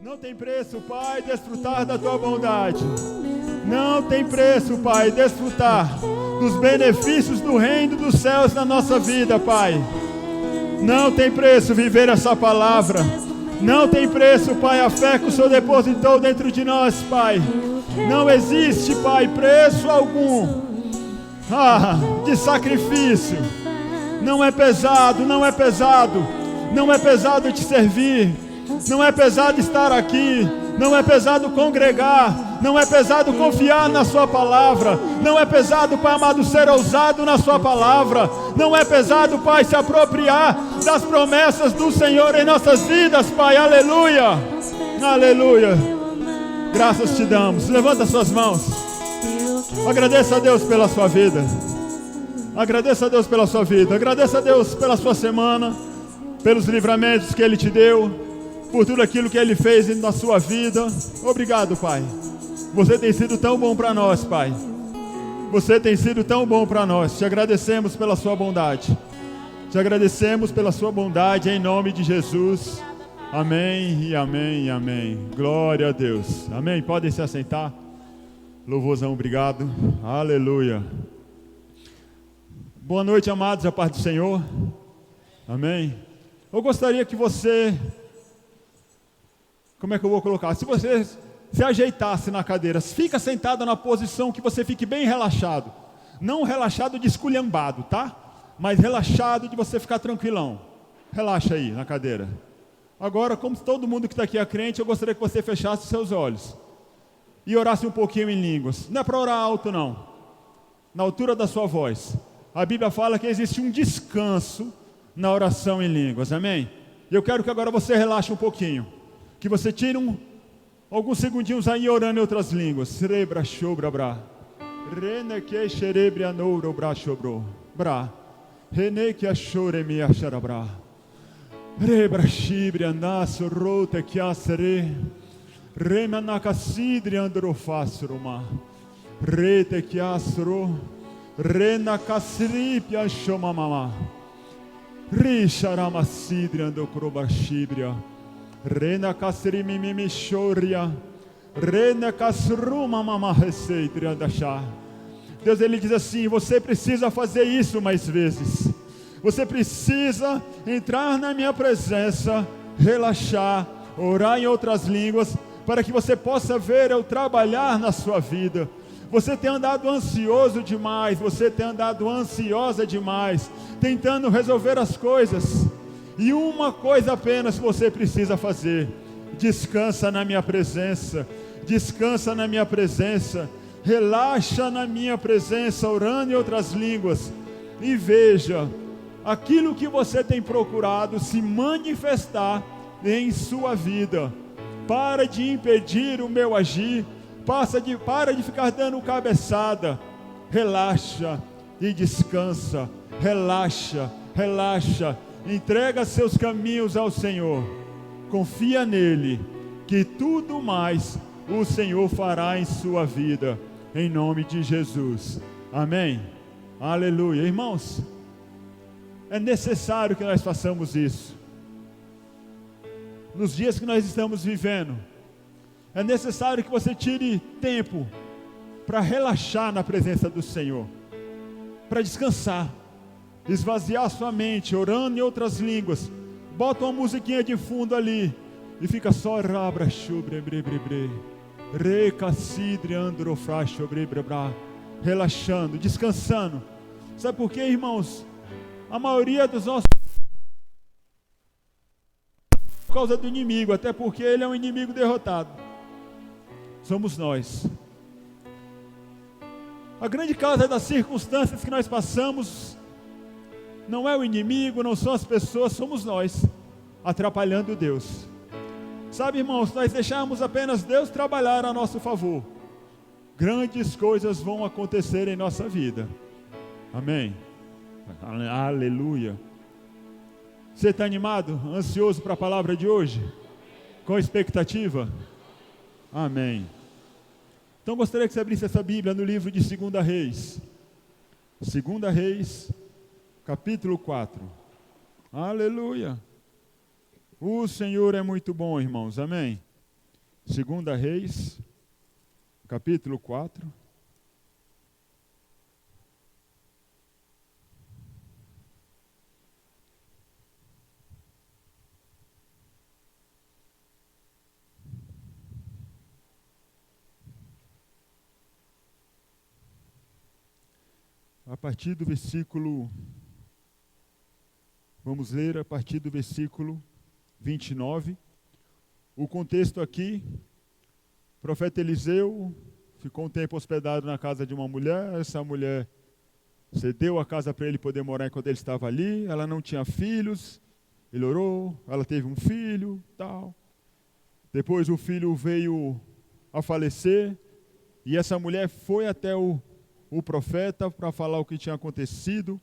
Não tem preço, Pai, desfrutar da Tua bondade. Não tem preço, Pai, desfrutar dos benefícios do reino dos céus na nossa vida, Pai. Não tem preço viver essa palavra. Não tem preço, Pai, a fé que o Senhor depositou dentro de nós, Pai. Não existe, Pai, preço algum de sacrifício. Não é pesado, não é pesado. Não é pesado te servir. Não é pesado estar aqui. Não é pesado congregar. Não é pesado confiar na Sua palavra. Não é pesado, Pai amado, ser ousado na Sua palavra. Não é pesado, Pai, se apropriar das promessas do Senhor em nossas vidas, Pai. Aleluia. Aleluia. Graças te damos. Levanta suas mãos. Agradeça a Deus pela sua vida. Agradeça a Deus pela sua vida. Agradeça a Deus pela sua semana, pelos livramentos que Ele te deu, por tudo aquilo que Ele fez na sua vida. Obrigado, Pai. Você tem sido tão bom para nós, Pai. Você tem sido tão bom para nós. Te agradecemos pela sua bondade. Te agradecemos pela sua bondade em nome de Jesus. Amém e amém e amém. Glória a Deus. Amém. Podem se assentar. Louvorzão, obrigado. Aleluia. Boa noite, amados, a paz do Senhor. Amém. Eu gostaria que você... Como é que eu vou colocar? Se você se ajeitasse na cadeira, fica sentado na posição que você fique bem relaxado. Não relaxado de esculhambado, tá? Mas relaxado de você ficar tranquilão. Relaxa aí na cadeira. Agora, como todo mundo que está aqui é crente, eu gostaria que você fechasse seus olhos e orasse um pouquinho em línguas. Não é para orar alto, não. Na altura da sua voz. A Bíblia fala que existe um descanso na oração em línguas, amém? E eu quero que agora você relaxe um pouquinho. Que você tire alguns segundinhos aí orando em outras línguas. Cerebra, shobra, bra. Rene que xerebra, nouro, bra, shobro. Bra. Rene que achore, me acharabra. Rebra, shibra, nasso, rota, que asere. Rema, nacasidri, androfasroma. Rete, que asro. Rena, casripia, shomamama. Risharama, sidri, andocroba, shibria. Rena kasrimi mimichoria, rena kasruma mama receita andachá. Deus, Ele diz assim: você precisa fazer isso mais vezes. Você precisa entrar na minha presença, relaxar, orar em outras línguas, para que você possa ver eu trabalhar na sua vida. Você tem andado ansioso demais, você tem andado ansiosa demais, tentando resolver as coisas. E uma coisa apenas você precisa fazer: descansa na minha presença, descansa na minha presença, relaxa na minha presença, orando em outras línguas, e veja aquilo que você tem procurado se manifestar em sua vida. Para de impedir o meu agir, para de ficar dando cabeçada, relaxa e descansa, relaxa, relaxa. Entrega seus caminhos ao Senhor, confia nele, que tudo mais o Senhor fará em sua vida, em nome de Jesus, amém, aleluia. Irmãos, é necessário que nós façamos isso, nos dias que nós estamos vivendo, é necessário que você tire tempo, para relaxar na presença do Senhor, para descansar, esvaziar sua mente, orando em outras línguas. Bota uma musiquinha de fundo ali e fica só rabra chubre bre recacidre androfracho bre relaxando, descansando. Sabe por quê, irmãos? A maioria dos nossos, por causa do inimigo, até porque ele é um inimigo derrotado. Somos nós. A grande causa das circunstâncias que nós passamos não é o inimigo, não são as pessoas, somos nós, atrapalhando Deus. Sabe, irmãos, nós deixarmos apenas Deus trabalhar a nosso favor, grandes coisas vão acontecer em nossa vida. Amém. Aleluia. Você está animado, ansioso para a palavra de hoje? Com expectativa? Amém. Então gostaria que você abrisse essa Bíblia no livro de 2 Reis. 2 Reis, capítulo 4. Aleluia. O Senhor é muito bom, irmãos. Amém. Segunda Reis, capítulo 4. A partir do versículo, vamos ler a partir do versículo 29. O contexto aqui, o profeta Eliseu ficou um tempo hospedado na casa de uma mulher. Essa mulher cedeu a casa para ele poder morar enquanto ele estava ali. Ela não tinha filhos, ele orou, ela teve um filho, tal. Depois o filho veio a falecer e essa mulher foi até o profeta para falar o que tinha acontecido.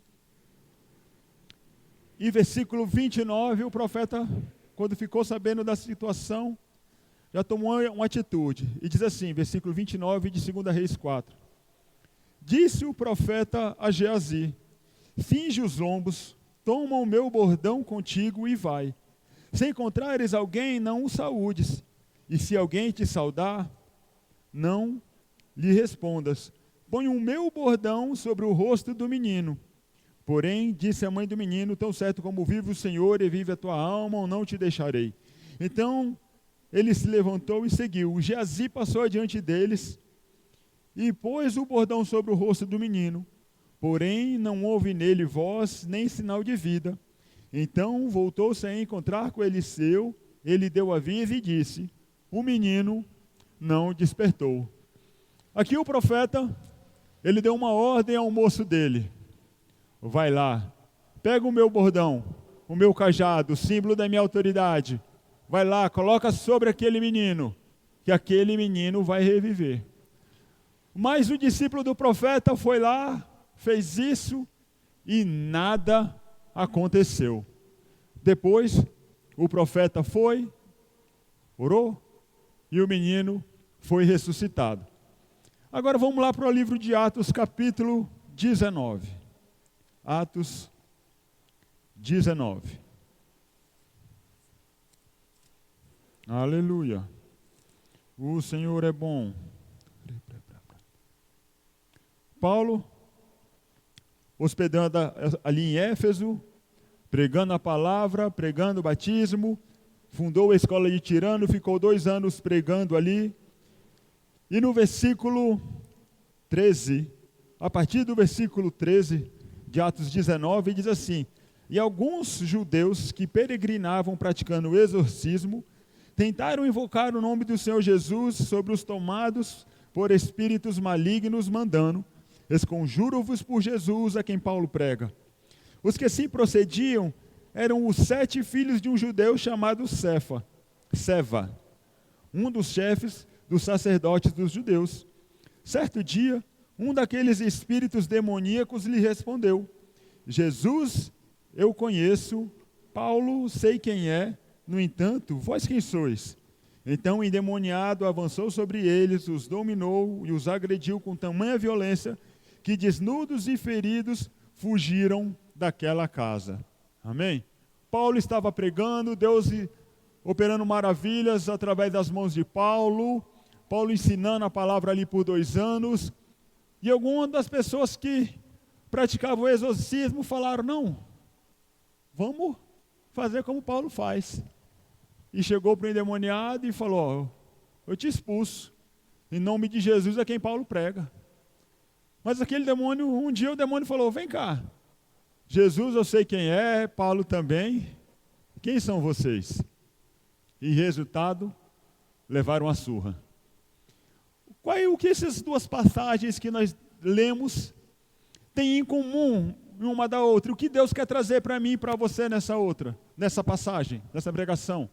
E versículo 29, o profeta, quando ficou sabendo da situação, já tomou uma atitude. E diz assim, versículo 29 de 2 Reis 4. Disse o profeta a Geazi: finge os lombos, toma o meu bordão contigo e vai. Se encontrares alguém, não o saúdes. E se alguém te saudar, não lhe respondas. Põe o meu bordão sobre o rosto do menino. Porém, disse a mãe do menino: tão certo como vive o Senhor e vive a tua alma, eu não te deixarei. Então, ele se levantou e seguiu. O Geazi passou adiante deles e pôs o bordão sobre o rosto do menino. Porém, não houve nele voz, nem sinal de vida. Então, voltou-se a encontrar com Eliseu. Ele deu aviso e disse: o menino não despertou. Aqui o profeta, ele deu uma ordem ao moço dele: vai lá, pega o meu bordão, o meu cajado, o símbolo da minha autoridade, vai lá, coloca sobre aquele menino, que aquele menino vai reviver. Mas o discípulo do profeta foi lá, fez isso e nada aconteceu. Depois, o profeta foi, orou e o menino foi ressuscitado. Agora vamos lá para o livro de Atos, capítulo 19. Atos 19. Aleluia. O Senhor é bom. Paulo, hospedando ali em Éfeso, pregando a palavra, pregando o batismo, fundou a escola de Tirano, ficou 2 anos pregando ali. E no versículo 13, a partir do versículo 13 de Atos 19, diz assim: e alguns judeus que peregrinavam praticando o exorcismo, tentaram invocar o nome do Senhor Jesus sobre os tomados por espíritos malignos, mandando: esconjuro-vos por Jesus, a quem Paulo prega. Os que assim procediam eram os 7 filhos de um judeu chamado Seva, um dos chefes dos sacerdotes dos judeus. Certo dia, um daqueles espíritos demoníacos lhe respondeu: Jesus eu conheço, Paulo sei quem é, no entanto, vós quem sois? Então o endemoniado avançou sobre eles, os dominou e os agrediu com tamanha violência que desnudos e feridos fugiram daquela casa. Amém? Paulo estava pregando, Deus operando maravilhas através das mãos de Paulo ensinando a palavra ali por 2 anos, e algumas das pessoas que praticavam o exorcismo falaram: não, vamos fazer como Paulo faz. E chegou para o endemoniado e falou: eu te expulso, em nome de Jesus a quem Paulo prega. Mas aquele demônio, um dia o demônio falou: vem cá, Jesus eu sei quem é, Paulo também, quem são vocês? E resultado, levaram a surra. O que essas 2 passagens que nós lemos têm em comum uma da outra? O que Deus quer trazer para mim e para você nessa passagem, nessa pregação?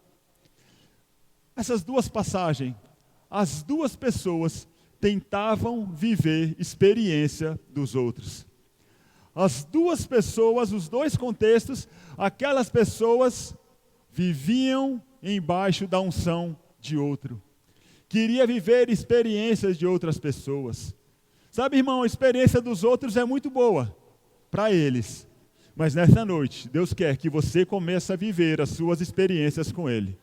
Essas 2 passagens, as 2 pessoas tentavam viver experiência dos outros. As 2 pessoas, os 2 contextos, aquelas pessoas viviam embaixo da unção de outro. Queria viver experiências de outras pessoas. Sabe, irmão, a experiência dos outros é muito boa para eles. Mas nessa noite, Deus quer que você comece a viver as suas experiências com Ele.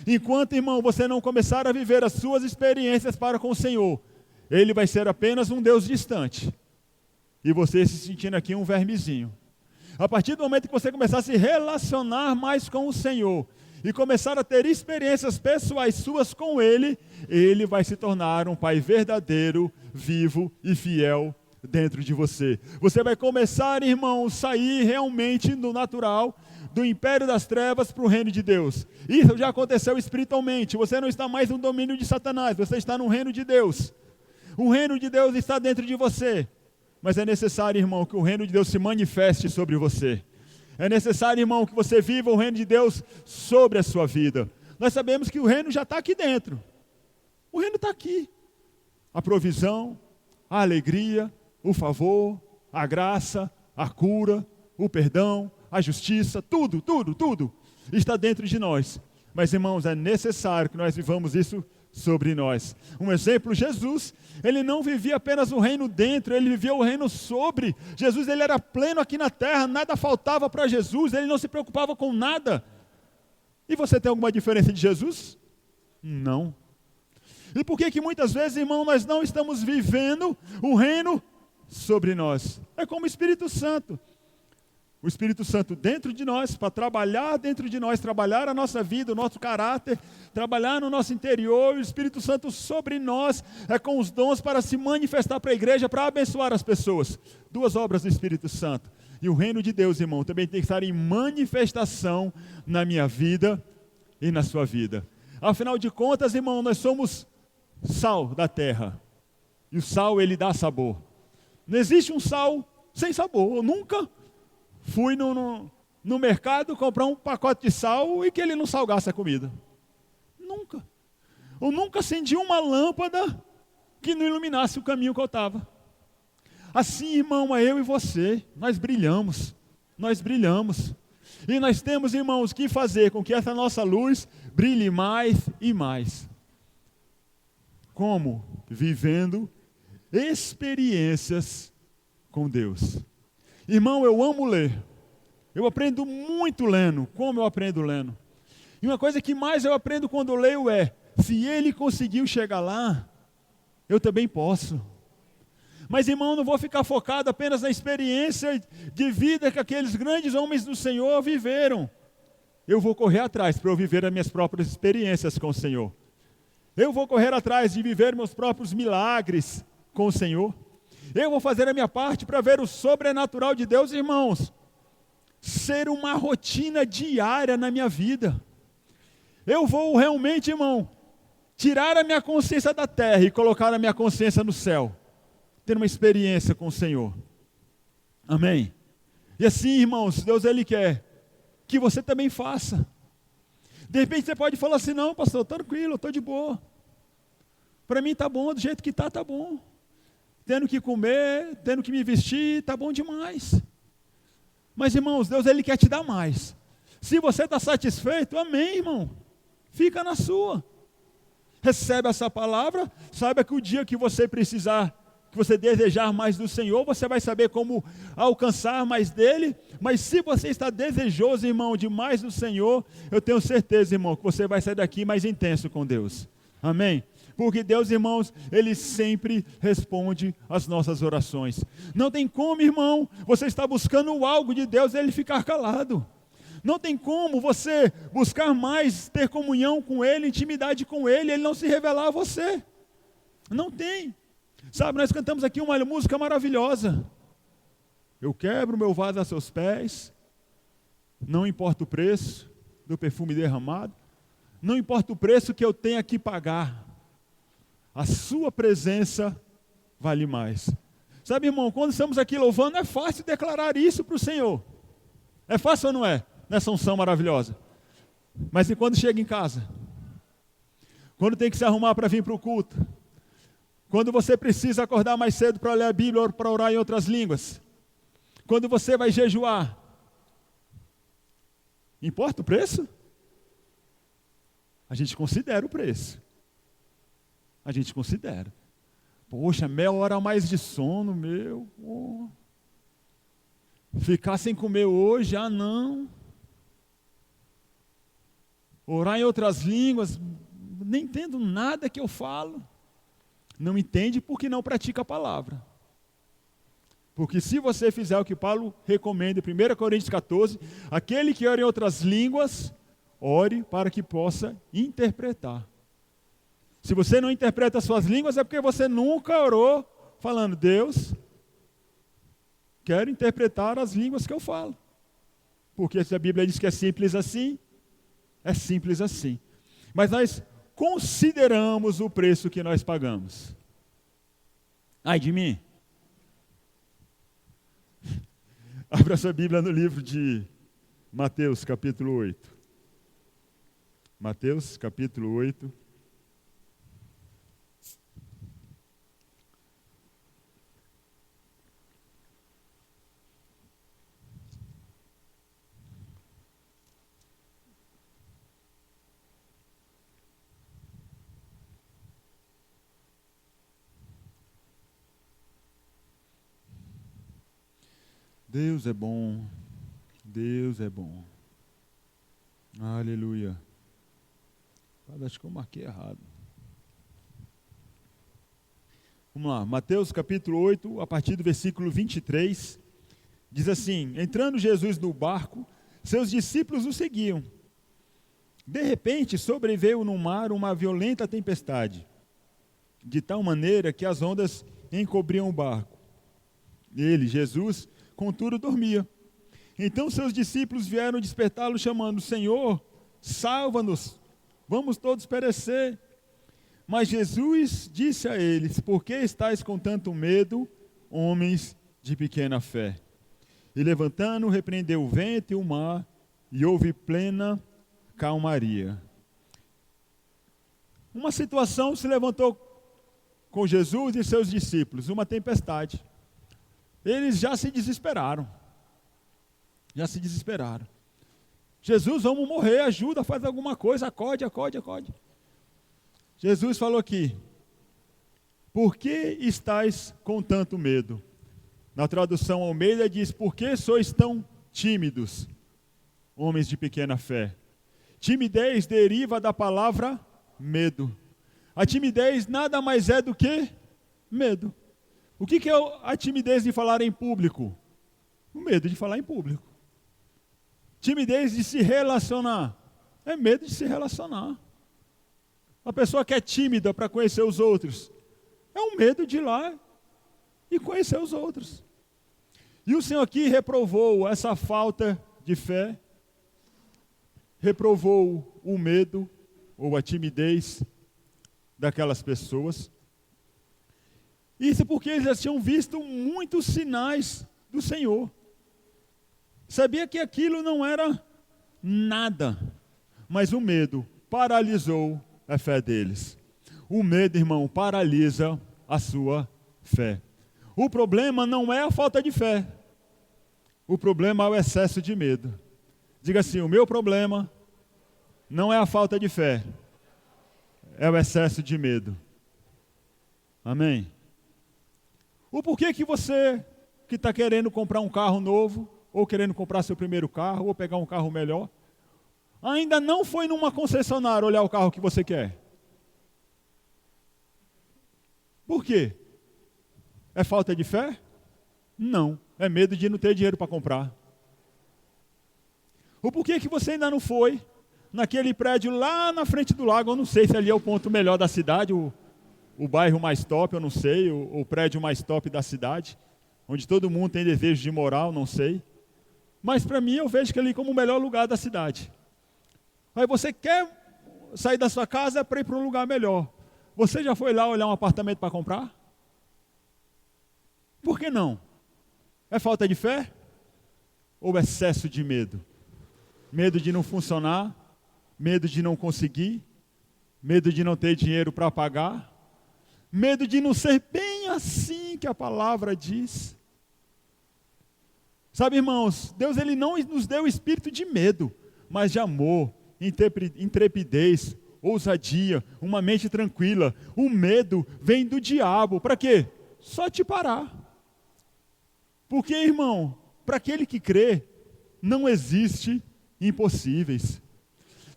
Enquanto, irmão, você não começar a viver as suas experiências para com o Senhor, Ele vai ser apenas um Deus distante. E você se sentindo aqui um vermezinho. A partir do momento que você começar a se relacionar mais com o Senhor e começar a ter experiências pessoais suas com Ele, Ele vai se tornar um Pai verdadeiro, vivo e fiel dentro de você. Você vai começar, irmão, sair realmente do natural, do império das trevas para o reino de Deus. Isso já aconteceu espiritualmente. Você não está mais no domínio de Satanás, você está no reino de Deus. O reino de Deus está dentro de você. Mas é necessário, irmão, que o reino de Deus se manifeste sobre você. É necessário, irmão, que você viva o reino de Deus sobre a sua vida. Nós sabemos que o reino já está aqui dentro. O reino está aqui. A provisão, a alegria, o favor, a graça, a cura, o perdão, a justiça, tudo está dentro de nós. Mas, irmãos, é necessário que nós vivamos isso sobre nós. Um exemplo, Jesus, ele não vivia apenas o reino dentro, ele vivia o reino sobre. Jesus, ele era pleno aqui na terra, nada faltava para Jesus, ele não se preocupava com nada. E você tem alguma diferença de Jesus? Não. E por que muitas vezes, irmão, nós não estamos vivendo o reino sobre nós? É como o Espírito Santo. O Espírito Santo dentro de nós, para trabalhar dentro de nós, trabalhar a nossa vida, o nosso caráter, trabalhar no nosso interior, o Espírito Santo sobre nós, é com os dons para se manifestar para a igreja, para abençoar as pessoas. Duas obras do Espírito Santo. E o reino de Deus, irmão, também tem que estar em manifestação na minha vida e na sua vida. Afinal de contas, irmão, nós somos sal da terra. E o sal, ele dá sabor. Não existe um sal sem sabor. Eu nunca fui no mercado comprar um pacote de sal e que ele não salgasse a comida. Nunca. Eu nunca acendi uma lâmpada que não iluminasse o caminho que eu estava. Assim, irmão, é eu e você. Nós brilhamos. Nós brilhamos. E nós temos, irmãos, que fazer com que essa nossa luz brilhe mais e mais. Como? Vivendo experiências com Deus. Irmão, eu amo ler. Eu aprendo muito lendo. Como eu aprendo lendo? E uma coisa que mais eu aprendo quando eu leio é: se ele conseguiu chegar lá, eu também posso. Mas, irmão, não vou ficar focado apenas na experiência de vida que aqueles grandes homens do Senhor viveram. Eu vou correr atrás para eu viver as minhas próprias experiências com o Senhor. Eu vou correr atrás de viver meus próprios milagres com o Senhor. Eu vou fazer a minha parte para ver o sobrenatural de Deus, irmãos, ser uma rotina diária na minha vida. Eu vou realmente, irmão, tirar a minha consciência da terra e colocar a minha consciência no céu. Ter uma experiência com o Senhor. Amém? E assim, irmãos, Deus, Ele quer que você também faça. De repente você pode falar assim: não, pastor, tranquilo, eu estou de boa. Para mim está bom, do jeito que está bom. Tendo que comer, tendo que me vestir, está bom demais. Mas, irmãos, Deus, Ele quer te dar mais. Se você está satisfeito, amém, irmão. Fica na sua. Recebe essa palavra, saiba que o dia que você precisar, que você desejar mais do Senhor, você vai saber como alcançar mais dEle. Mas se você está desejoso, irmão, de mais do Senhor, eu tenho certeza, irmão, que você vai sair daqui mais intenso com Deus. Amém? Porque Deus, irmãos, Ele sempre responde às nossas orações. Não tem como, irmão, você estar buscando algo de Deus e Ele ficar calado. Não tem como você buscar mais, ter comunhão com Ele, intimidade com Ele, Ele não se revelar a você. Não tem. Sabe, nós cantamos aqui uma música maravilhosa. Eu quebro meu vaso a seus pés, não importa o preço do perfume derramado, não importa o preço que eu tenha que pagar, a sua presença vale mais. Sabe, irmão, quando estamos aqui louvando, é fácil declarar isso para o Senhor. É fácil ou não é? Nessa unção maravilhosa. Mas e quando chega em casa? Quando tem que se arrumar para vir para o culto? Quando você precisa acordar mais cedo para ler a Bíblia ou para orar em outras línguas? Quando você vai jejuar? Importa o preço? A gente considera o preço. A gente considera. Poxa, meia hora a mais de sono, meu. Oh. Ficar sem comer hoje, não. Orar em outras línguas, nem entendo nada que eu falo. Não entende porque não pratica a palavra. Porque se você fizer o que Paulo recomenda em 1 Coríntios 14, aquele que ora em outras línguas, ore para que possa interpretar. Se você não interpreta as suas línguas, é porque você nunca orou falando, Deus, quero interpretar as línguas que eu falo. Porque se a Bíblia diz que é simples assim, é simples assim. Mas nós consideramos o preço que nós pagamos. Ai de mim. Abra sua Bíblia no livro de Mateus, capítulo 8. Mateus, capítulo 8. Deus é bom, Deus é bom. Aleluia. Acho que eu marquei errado. Vamos lá, Mateus capítulo 8, a partir do versículo 23, diz assim: entrando Jesus no barco, seus discípulos o seguiam. De repente sobreveio no mar uma violenta tempestade, de tal maneira que as ondas encobriam o barco. Ele, Jesus, contudo dormia. Então seus discípulos vieram despertá-lo, chamando, Senhor, salva-nos, vamos todos perecer. Mas Jesus disse a eles, por que estáis com tanto medo, homens de pequena fé? E levantando, repreendeu o vento e o mar, e houve plena calmaria. Uma situação se levantou com Jesus e seus discípulos, uma tempestade. Eles já se desesperaram. Jesus, vamos morrer, ajuda, faz alguma coisa, acorde. Jesus falou aqui, por que estáis com tanto medo? Na tradução Almeida diz, por que sois tão tímidos, homens de pequena fé? Timidez deriva da palavra medo. A timidez nada mais é do que medo. O que é a timidez de falar em público? O medo de falar em público. Timidez de se relacionar. É medo de se relacionar. A pessoa que é tímida para conhecer os outros. É um medo de ir lá e conhecer os outros. E o Senhor aqui reprovou essa falta de fé. Reprovou o medo ou a timidez daquelas pessoas. Isso porque eles já tinham visto muitos sinais do Senhor. Sabia que aquilo não era nada, mas o medo paralisou a fé deles. O medo, irmão, paralisa a sua fé. O problema não é a falta de fé. O problema é o excesso de medo. Diga assim, o meu problema não é a falta de fé, é o excesso de medo. Amém? O porquê que você que está querendo comprar um carro novo, ou querendo comprar seu primeiro carro, ou pegar um carro melhor, ainda não foi numa concessionária olhar o carro que você quer? Por quê? É falta de fé? Não, é medo de não ter dinheiro para comprar. O porquê que você ainda não foi naquele prédio lá na frente do lago, eu não sei se ali é o ponto melhor da cidade, o bairro mais top, eu não sei, o prédio mais top da cidade, onde todo mundo tem desejo de morar, não sei. Mas para mim eu vejo que ali como o melhor lugar da cidade. Aí você quer sair da sua casa para ir para um lugar melhor. Você já foi lá olhar um apartamento para comprar? Por que não? É falta de fé? Ou excesso de medo? Medo de não funcionar? Medo de não conseguir? Medo de não ter dinheiro para pagar? Medo de não ser bem assim que a palavra diz? Sabe, irmãos, Deus ele não nos deu o espírito de medo, mas de amor, intrepidez, ousadia, uma mente tranquila. O medo vem do diabo. Para quê? Só te parar. Porque, irmão, para aquele que crê, não existe impossíveis.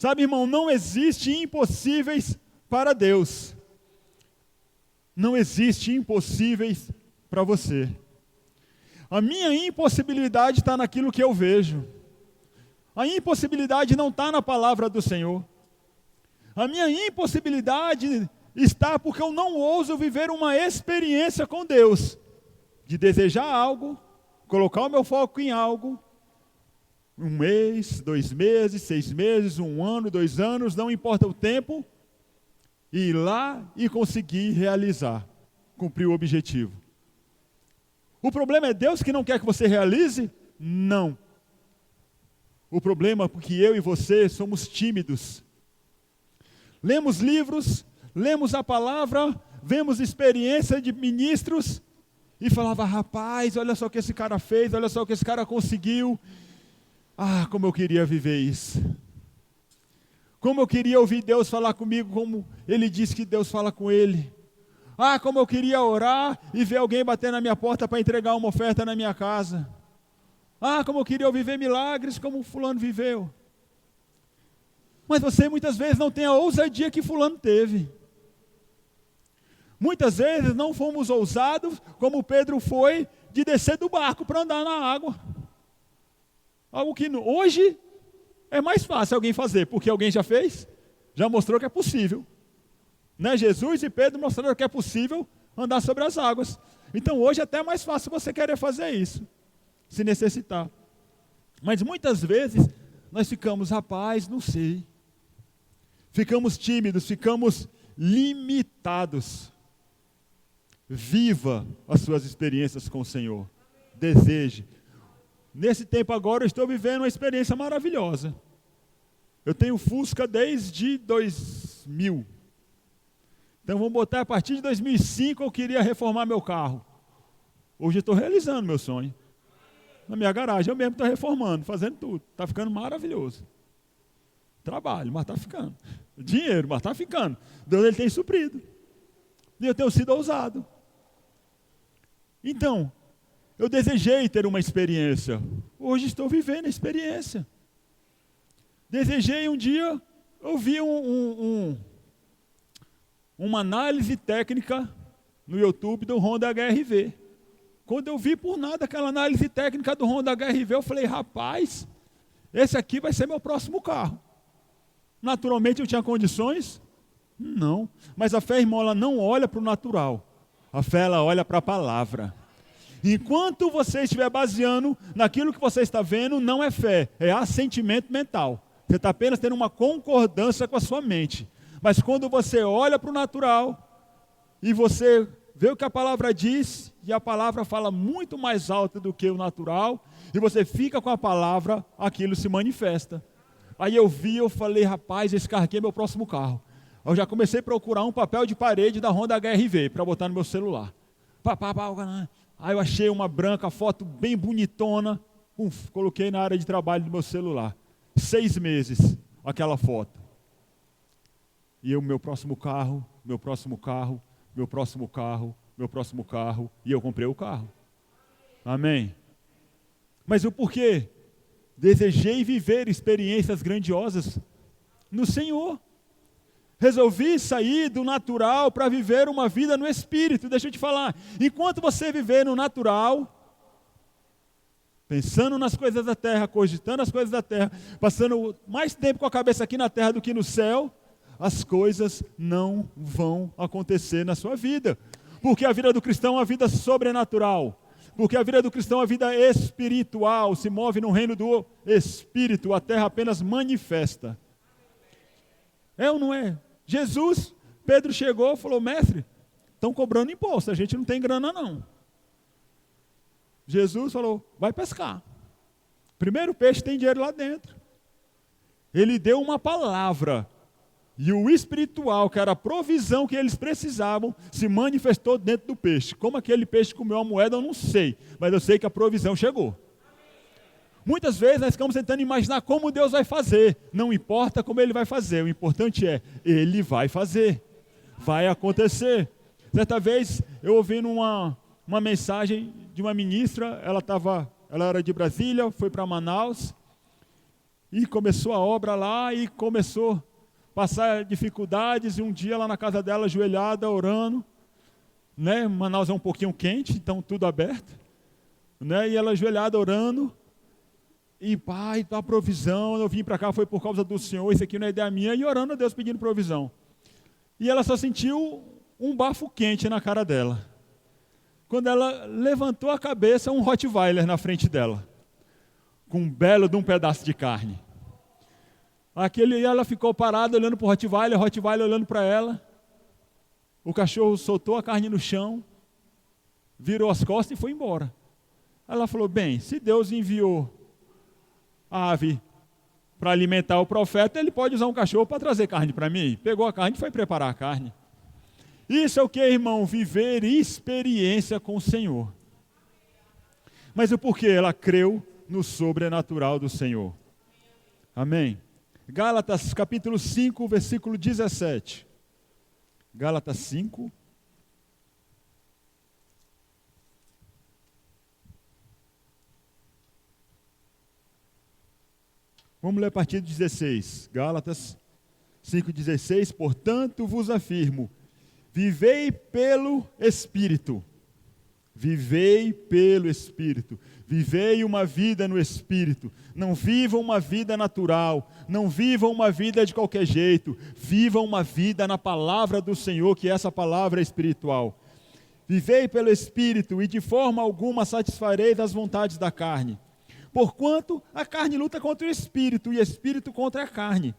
Sabe, irmão, não existe impossíveis para Deus. Não existe impossíveis para você. A minha impossibilidade está naquilo que eu vejo. A impossibilidade não está na palavra do Senhor. A minha impossibilidade está porque eu não ouso viver uma experiência com Deus. De desejar algo, colocar o meu foco em algo. 1 mês, 2 meses, 6 meses, 1 ano, 2 anos, não importa o tempo. E ir lá e conseguir realizar, cumprir o objetivo. O problema é Deus que não quer que você realize? Não. O problema é porque eu e você somos tímidos. Lemos livros, lemos a palavra, vemos experiência de ministros e falava, rapaz, olha só o que esse cara fez, olha só o que esse cara conseguiu. Ah, como eu queria viver isso. Como eu queria ouvir Deus falar comigo, como Ele disse que Deus fala com ele. Ah, como eu queria orar e ver alguém bater na minha porta para entregar uma oferta na minha casa. Ah, como eu queria viver milagres como fulano viveu. Mas você muitas vezes não tem a ousadia que fulano teve. Muitas vezes não fomos ousados, como Pedro foi, de descer do barco para andar na água. Algo que hoje é mais fácil alguém fazer, porque alguém já fez, já mostrou que é possível. Né? Jesus e Pedro mostraram que é possível andar sobre as águas. Então hoje é até mais fácil você querer fazer isso, se necessitar. Mas muitas vezes nós ficamos, rapaz, não sei. Ficamos tímidos, ficamos limitados. Viva as suas experiências com o Senhor. Deseje. Nesse tempo agora eu estou vivendo uma experiência maravilhosa. Eu tenho Fusca desde 2000. Então vamos botar a partir de 2005 eu queria reformar meu carro. Hoje eu estou realizando meu sonho. Na minha garagem eu mesmo estou reformando, fazendo tudo. Está ficando maravilhoso. Trabalho, mas está ficando. Dinheiro, mas está ficando. Deus ele tem suprido. E eu tenho sido ousado. Então, eu desejei ter uma experiência. Hoje estou vivendo a experiência. Desejei um dia ouvir uma análise técnica no YouTube do Honda HR-V. Quando eu vi por nada aquela análise técnica do Honda HR-V, eu falei, rapaz, esse aqui vai ser meu próximo carro. Naturalmente eu tinha condições? Não. Mas a fé, irmão, ela não olha para o natural. A fé, ela olha para a palavra. Enquanto você estiver baseando naquilo que você está vendo, não é fé, é assentimento mental. Você está apenas tendo uma concordância com a sua mente. Mas quando você olha para o natural e você vê o que a palavra diz, e a palavra fala muito mais alto do que o natural, e você fica com a palavra, aquilo se manifesta. Aí eu falei, rapaz, esse carro aqui é meu próximo carro. Eu já comecei a procurar um papel de parede da Honda HR-V para botar no meu celular. Aí eu achei uma branca, foto bem bonitona, coloquei na área de trabalho do meu celular. 6 meses, aquela foto. E o meu próximo carro, meu próximo carro, meu próximo carro, meu próximo carro, e eu comprei o carro. Amém? Mas o porquê? Desejei viver experiências grandiosas no Senhor. Resolvi sair do natural para viver uma vida no Espírito. Deixa eu te falar, enquanto você viver no natural, pensando nas coisas da terra, cogitando as coisas da terra, passando mais tempo com a cabeça aqui na terra do que no céu, as coisas não vão acontecer na sua vida. Porque a vida do cristão é uma vida sobrenatural. Porque a vida do cristão é uma vida espiritual, se move no reino do Espírito, a terra apenas manifesta. É ou não é? Jesus, Pedro chegou e falou, mestre, estão cobrando imposto, a gente não tem grana não. Jesus falou, vai pescar. Primeiro peixe tem dinheiro lá dentro. Ele deu uma palavra. E o espiritual, que era a provisão que eles precisavam, se manifestou dentro do peixe. Como aquele peixe comeu a moeda, eu não sei. Mas eu sei que a provisão chegou. Muitas vezes nós ficamos tentando imaginar como Deus vai fazer. Não importa como Ele vai fazer. O importante é, Ele vai fazer. Vai acontecer. Certa vez, eu ouvi uma mensagem de uma ministra. Ela era de Brasília, foi para Manaus. E começou a obra lá e começou a passar dificuldades. E um dia lá na casa dela, ajoelhada, orando, né? Manaus é um pouquinho quente, então tudo aberto, né? E ela ajoelhada, orando. E pai, dá provisão, eu vim para cá, foi por causa do Senhor, isso aqui não é ideia minha. E orando a Deus, pedindo provisão. E ela só sentiu um bafo quente na cara dela. Quando ela levantou a cabeça, um Rottweiler na frente dela, com um belo de um pedaço de carne. Ela ficou parada olhando para o Rottweiler olhando para ela. O cachorro soltou a carne no chão, virou as costas e foi embora. Ela falou, bem, se Deus enviou a ave para alimentar o profeta, ele pode usar um cachorro para trazer carne para mim. Pegou a carne e foi preparar a carne. Isso é o que, irmão? Viver experiência com o Senhor. Mas o porquê? Ela creu no sobrenatural do Senhor. Amém? Gálatas capítulo 5, versículo 17. Gálatas 5. Vamos ler a partir do 16. Gálatas 5,16. Portanto vos afirmo, vivei pelo Espírito. Vivei pelo Espírito. Vivei uma vida no Espírito. Não vivam uma vida natural. Não vivam uma vida de qualquer jeito. Vivam uma vida na palavra do Senhor, que essa palavra é espiritual. Vivei pelo Espírito e de forma alguma satisfareis as vontades da carne. Porquanto a carne luta contra o Espírito e o Espírito contra a carne.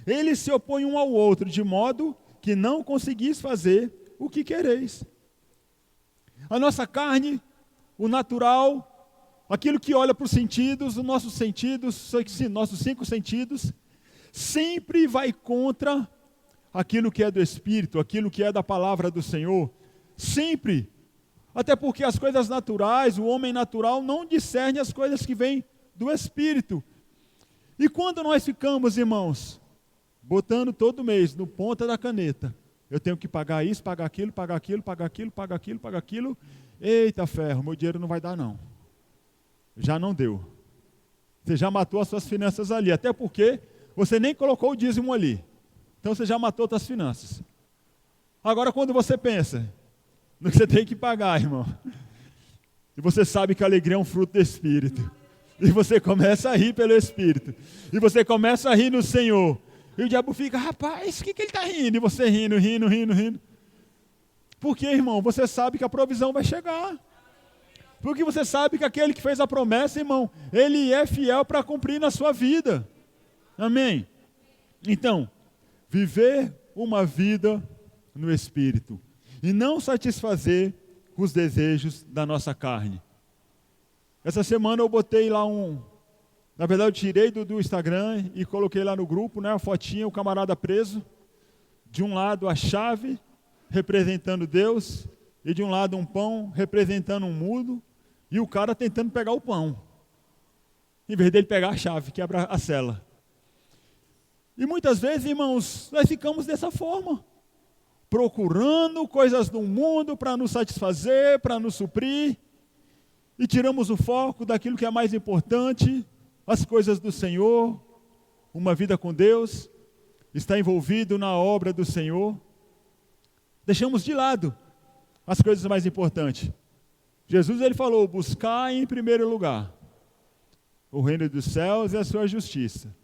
Eles se opõem um ao outro, de modo que não conseguis fazer o que quereis. A nossa carne, o natural, aquilo que olha para os sentidos, os nossos 5 sentidos, sempre vai contra aquilo que é do Espírito, aquilo que é da palavra do Senhor. Sempre. Até porque as coisas naturais, o homem natural não discerne as coisas que vêm do Espírito. E quando nós ficamos, irmãos, botando todo mês no ponta da caneta, eu tenho que pagar isso, pagar aquilo, pagar aquilo, pagar aquilo, pagar aquilo, pagar aquilo. Eita ferro, meu dinheiro não vai dar não. Já não deu. Você já matou as suas finanças ali, até porque você nem colocou o dízimo ali. Então você já matou as suas finanças. Agora quando você pensa no que você tem que pagar, irmão, e você sabe que a alegria é um fruto do Espírito, e você começa a rir pelo Espírito, e você começa a rir no Senhor, e o diabo fica, rapaz, o que ele está rindo? E você rindo. Porque, irmão, você sabe que a provisão vai chegar. Porque você sabe que aquele que fez a promessa, irmão, ele é fiel para cumprir na sua vida. Amém? Então, viver uma vida no Espírito e não satisfazer os desejos da nossa carne. Essa semana eu botei lá na verdade eu tirei do Instagram e coloquei lá no grupo, né, a fotinha, o camarada preso, de um lado a chave, representando Deus, e de um lado um pão, representando um mudo, e o cara tentando pegar o pão, em vez dele pegar a chave, que abre a cela. E muitas vezes, irmãos, nós ficamos dessa forma, procurando coisas do mundo para nos satisfazer, para nos suprir, e tiramos o foco daquilo que é mais importante, as coisas do Senhor, uma vida com Deus, está envolvido na obra do Senhor. Deixamos de lado as coisas mais importantes. Jesus, ele falou, buscar em primeiro lugar o reino dos céus e a sua justiça,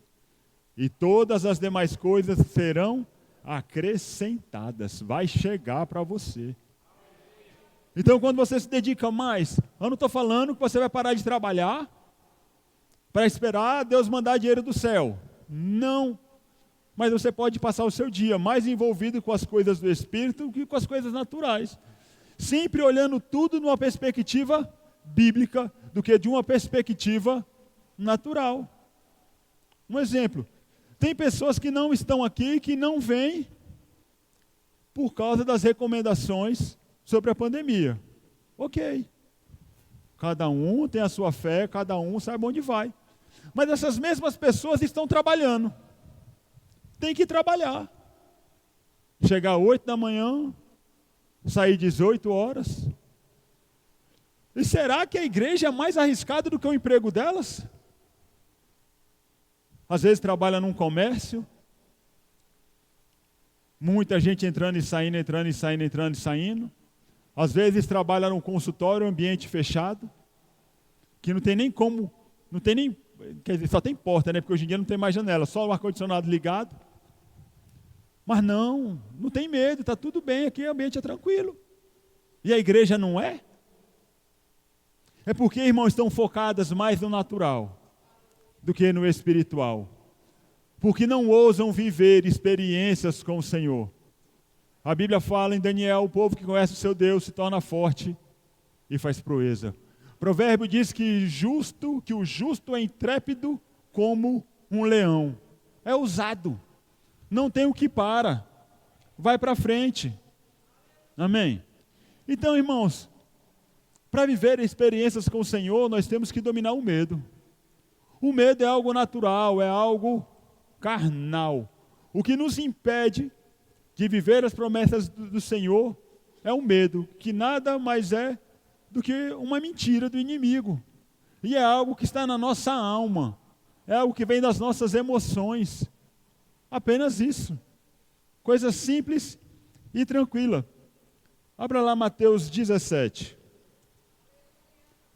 e todas as demais coisas serão acrescentadas, vai chegar para você. Então, quando você se dedica mais, eu não estou falando que você vai parar de trabalhar para esperar Deus mandar dinheiro do céu. Não. Mas você pode passar o seu dia mais envolvido com as coisas do Espírito do que com as coisas naturais. Sempre olhando tudo numa perspectiva bíblica do que de uma perspectiva natural. Um exemplo. Tem pessoas que não estão aqui, que não vêm por causa das recomendações sobre a pandemia. Ok. Cada um tem a sua fé, cada um sabe onde vai. Mas essas mesmas pessoas estão trabalhando. Tem que trabalhar. Chegar às 8 da manhã, sair 18 horas. E será que a igreja é mais arriscada do que o emprego delas? às vezes trabalha num comércio, muita gente entrando e saindo, entrando e saindo, entrando e saindo. Às vezes trabalha num consultório, ambiente fechado, que não tem nem como, não tem nem, quer dizer, só tem porta, né? Porque hoje em dia não tem mais janela, só o ar-condicionado ligado. Mas não tem medo, está tudo bem, aqui o ambiente é tranquilo. E a igreja não é? É porque, irmãos, estão focadas mais no natural do que no espiritual. Porque não ousam viver experiências com o Senhor. A Bíblia fala em Daniel, o povo que conhece o seu Deus se torna forte e faz proeza. O provérbio diz que o justo é intrépido como um leão. É ousado. Não tem o que para. Vai para frente. Amém? Então, irmãos, para viver experiências com o Senhor, nós temos que dominar o medo. O medo é algo natural, é algo carnal. O que nos impede de viver as promessas do Senhor é o medo, que nada mais é do que uma mentira do inimigo. E é algo que está na nossa alma, é algo que vem das nossas emoções. Apenas isso. Coisa simples e tranquila. Abra lá Mateus 17.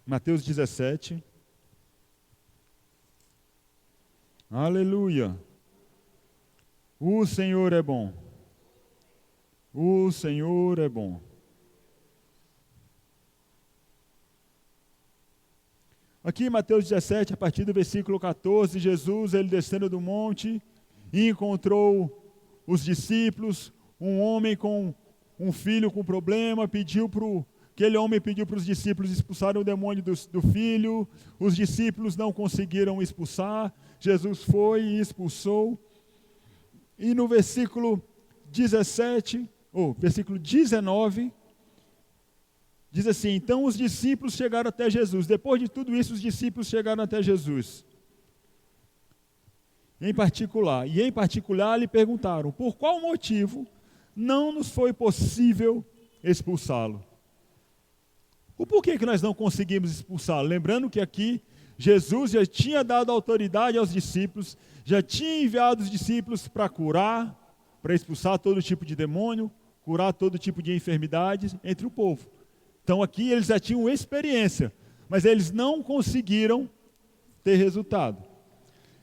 Mateus 17. Aleluia. O Senhor é bom. O Senhor é bom. Aqui em Mateus 17, a partir do versículo 14, Jesus, ele descendo do monte, e encontrou os discípulos, um homem com um filho com problema, aquele homem pediu para os discípulos expulsarem o demônio do filho, os discípulos não conseguiram expulsar, Jesus foi e expulsou. E no versículo 19, diz assim: então os discípulos chegaram até Jesus. Depois de tudo isso, os discípulos chegaram até Jesus. Em particular lhe perguntaram, por qual motivo não nos foi possível expulsá-lo? O porquê que nós não conseguimos expulsá-lo? Lembrando que aqui Jesus já tinha dado autoridade aos discípulos, já tinha enviado os discípulos para curar, para expulsar todo tipo de demônio, curar todo tipo de enfermidades entre o povo. Então aqui eles já tinham experiência, mas eles não conseguiram ter resultado.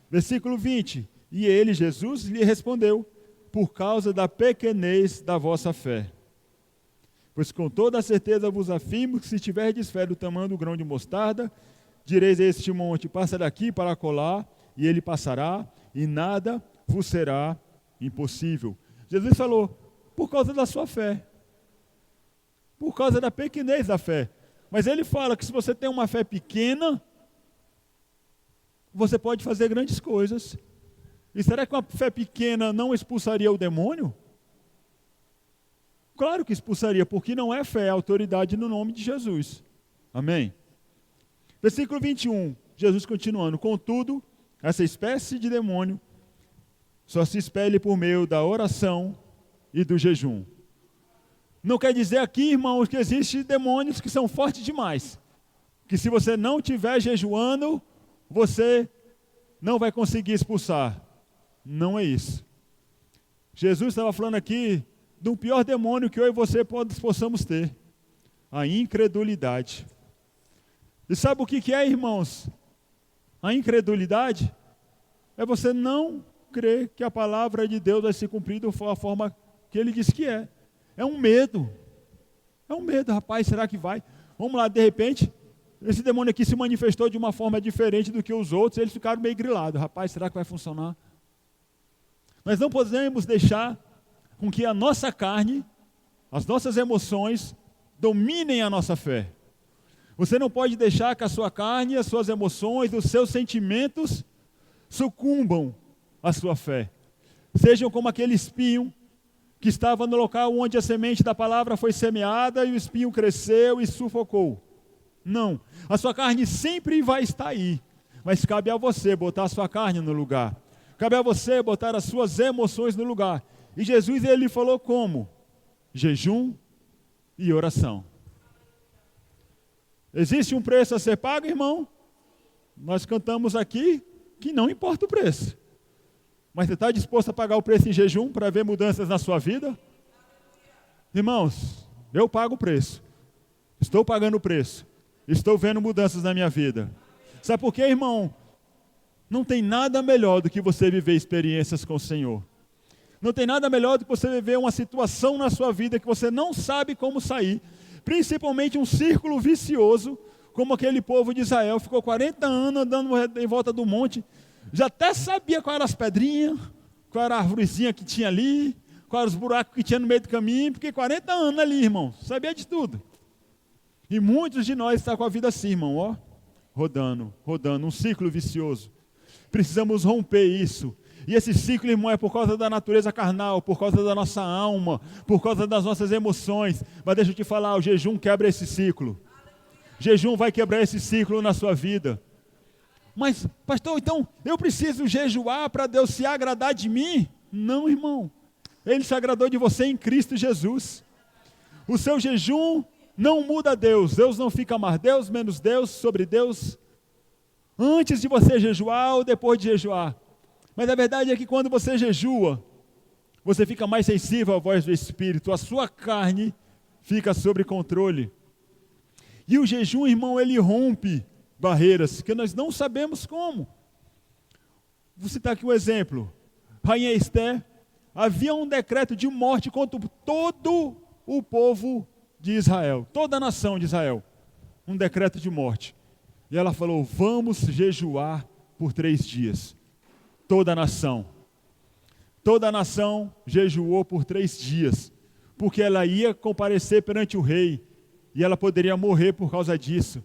Versículo 20, e ele, Jesus, lhe respondeu, por causa da pequenez da vossa fé. Pois com toda a certeza vos afirmo que se tiverdes fé do tamanho do grão de mostarda, direis a este monte, passa daqui para acolá, e ele passará, e nada vos será impossível. Jesus falou, por causa da sua fé, por causa da pequenez da fé. Mas ele fala que se você tem uma fé pequena, você pode fazer grandes coisas. E será que uma fé pequena não expulsaria o demônio? Claro que expulsaria, porque não é fé, é autoridade no nome de Jesus. Amém? Versículo 21, Jesus continuando, contudo, essa espécie de demônio só se expele por meio da oração e do jejum. Não quer dizer aqui, irmãos, que existem demônios que são fortes demais. Que se você não estiver jejuando, você não vai conseguir expulsar. Não é isso. Jesus estava falando aqui do pior demônio que eu e você possamos ter. A incredulidade. E sabe o que é, irmãos? A incredulidade é você não crer que a palavra de Deus vai se cumprir da forma que ele disse que é. É um medo. É um medo, rapaz, será que vai? Vamos lá, de repente, esse demônio aqui se manifestou de uma forma diferente do que os outros, eles ficaram meio grilados. Rapaz, será que vai funcionar? Nós não podemos deixar com que a nossa carne, as nossas emoções, dominem a nossa fé. Você não pode deixar que a sua carne, as suas emoções, os seus sentimentos sucumbam à sua fé. Sejam como aquele espinho que estava no local onde a semente da palavra foi semeada e o espinho cresceu e sufocou. Não, a sua carne sempre vai estar aí, mas cabe a você botar a sua carne no lugar. Cabe a você botar as suas emoções no lugar. E Jesus, ele falou como? Jejum e oração. Existe um preço a ser pago, irmão? Nós cantamos aqui que não importa o preço. Mas você está disposto a pagar o preço em jejum para ver mudanças na sua vida? Irmãos, eu pago o preço. Estou pagando o preço. Estou vendo mudanças na minha vida. Sabe por quê, irmão? Não tem nada melhor do que você viver experiências com o Senhor. Não tem nada melhor do que você viver uma situação na sua vida que você não sabe como sair. Principalmente um círculo vicioso, como aquele povo de Israel. Ficou 40 anos andando em volta do monte. Já até sabia qual eram as pedrinhas, qual era a arvorezinha que tinha ali, quais eram os buracos que tinha no meio do caminho. Porque 40 anos ali, irmão. Sabia de tudo. E muitos de nós estão com a vida assim, irmão, ó. Rodando, um ciclo vicioso. Precisamos romper isso. E esse ciclo, irmão, é por causa da natureza carnal, por causa da nossa alma, por causa das nossas emoções. Mas deixa eu te falar, o jejum quebra esse ciclo. Jejum vai quebrar esse ciclo na sua vida. Mas, pastor, então eu preciso jejuar para Deus se agradar de mim? Não, irmão. Ele se agradou de você em Cristo Jesus. O seu jejum não muda Deus. Deus não fica mais Deus, menos Deus, sobre Deus. Antes de você jejuar ou depois de jejuar. Mas a verdade é que quando você jejua, você fica mais sensível à voz do Espírito. A sua carne fica sob controle. E o jejum, irmão, ele rompe barreiras que nós não sabemos como. Vou citar aqui um exemplo. Rainha Esther, havia um decreto de morte contra todo o povo de Israel, toda a nação de Israel. Um decreto de morte. E ela falou, vamos jejuar por 3 dias. Toda a nação jejuou por 3 dias, porque ela ia comparecer perante o rei, e ela poderia morrer por causa disso.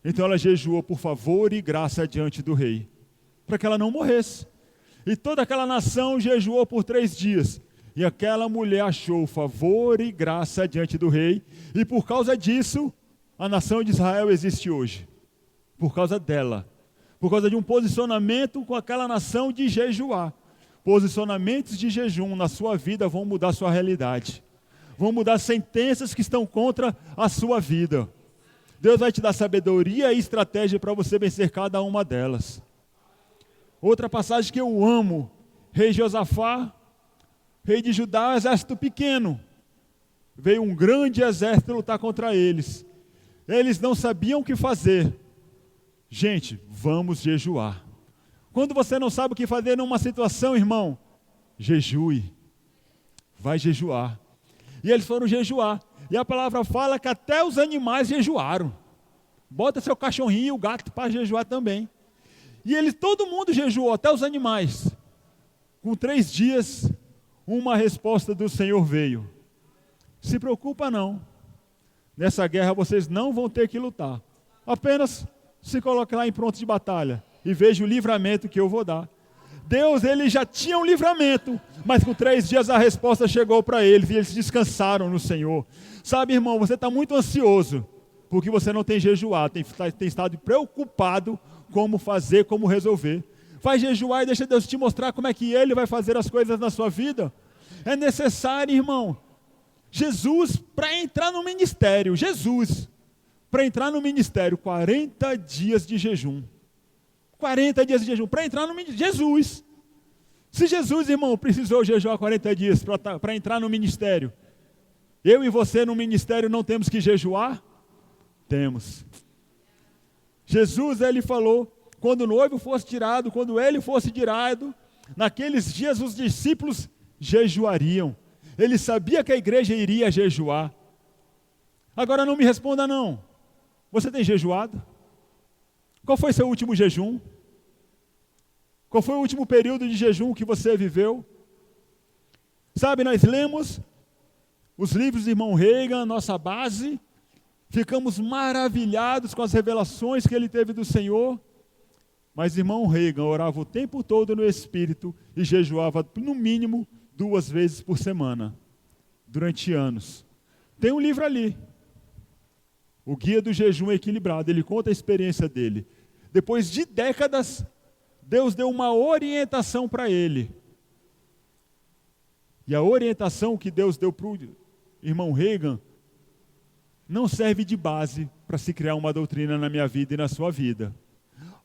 Então ela jejuou por favor e graça diante do rei, para que ela não morresse. E toda aquela nação jejuou por 3 dias, e aquela mulher achou favor e graça diante do rei, e por causa disso, a nação de Israel existe hoje. Por causa dela. Por causa de um posicionamento com aquela nação de jejuar. Posicionamentos de jejum na sua vida vão mudar a sua realidade. Vão mudar sentenças que estão contra a sua vida. Deus vai te dar sabedoria e estratégia para você vencer cada uma delas. Outra passagem que eu amo. Rei Josafá, rei de Judá, um exército pequeno. Veio um grande exército lutar contra eles. Eles não sabiam o que fazer. Gente, vamos jejuar. Quando você não sabe o que fazer numa situação, irmão, jejue. Vai jejuar. E eles foram jejuar. E a palavra fala que até os animais jejuaram. Bota seu cachorrinho e o gato para jejuar também. E todo mundo jejuou, até os animais. Com 3 dias, uma resposta do Senhor veio. Se preocupa não. Nessa guerra vocês não vão ter que lutar. Apenas se coloque lá em pronto de batalha e veja o livramento que eu vou dar. Deus, ele já tinha um livramento, mas com 3 dias a resposta chegou para eles e eles descansaram no Senhor. Sabe, irmão, você está muito ansioso, porque você não tem jejuado, tem estado preocupado como fazer, como resolver. Vai jejuar e deixa Deus te mostrar como é que Ele vai fazer as coisas na sua vida. É necessário, irmão. Jesus, para entrar no ministério, para entrar no ministério, 40 dias de jejum. 40 dias de jejum, para entrar no ministério. Jesus. Se Jesus, irmão, precisou jejuar 40 dias para entrar no ministério, eu e você no ministério não temos que jejuar? Temos. Jesus, ele falou, quando o noivo fosse tirado, quando ele fosse tirado, naqueles dias os discípulos jejuariam. Ele sabia que a igreja iria jejuar. Agora não me responda não. Você tem jejuado? Qual foi seu último jejum? Qual foi o último período de jejum que você viveu? Sabe, nós lemos os livros do irmão Reagan, nossa base, ficamos maravilhados com as revelações que ele teve do Senhor, mas irmão Reagan orava o tempo todo no Espírito e jejuava no mínimo 2 vezes por semana, durante anos. Tem um livro ali, O Guia do Jejum Equilibrado, ele conta a experiência dele. Depois de décadas, Deus deu uma orientação para ele. E a orientação que Deus deu para o irmão Reagan não serve de base para se criar uma doutrina na minha vida e na sua vida.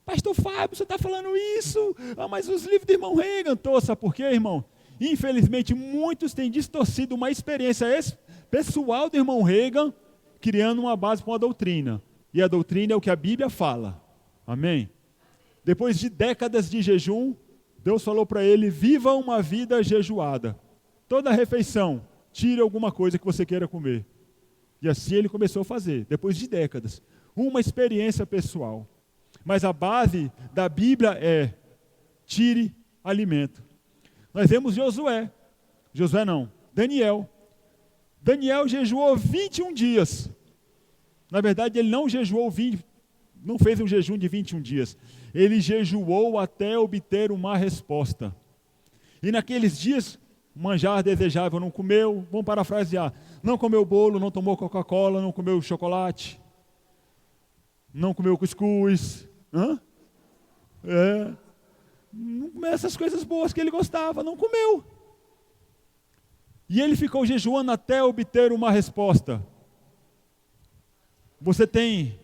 Pastor Fábio, você está falando isso? Mas os livros do irmão Reagan, sabe por quê, irmão? Infelizmente, muitos têm distorcido uma experiência pessoal do irmão Reagan, criando uma base para uma doutrina. E a doutrina é o que a Bíblia fala. Amém? Depois de décadas de jejum, Deus falou para ele, viva uma vida jejuada. Toda refeição, tire alguma coisa que você queira comer. E assim ele começou a fazer, depois de décadas. Uma experiência pessoal. Mas a base da Bíblia é, tire alimento. Nós vemos Daniel. Daniel jejuou 21 dias. Na verdade, ele não jejuou não fez um jejum de 21 dias. Ele jejuou até obter uma resposta. E naqueles dias, manjar desejável não comeu, vamos parafrasear, não comeu bolo, não tomou Coca-Cola, não comeu chocolate, não comeu cuscuz, não comeu essas coisas boas que ele gostava, não comeu. E ele ficou jejuando até obter uma resposta. Você tem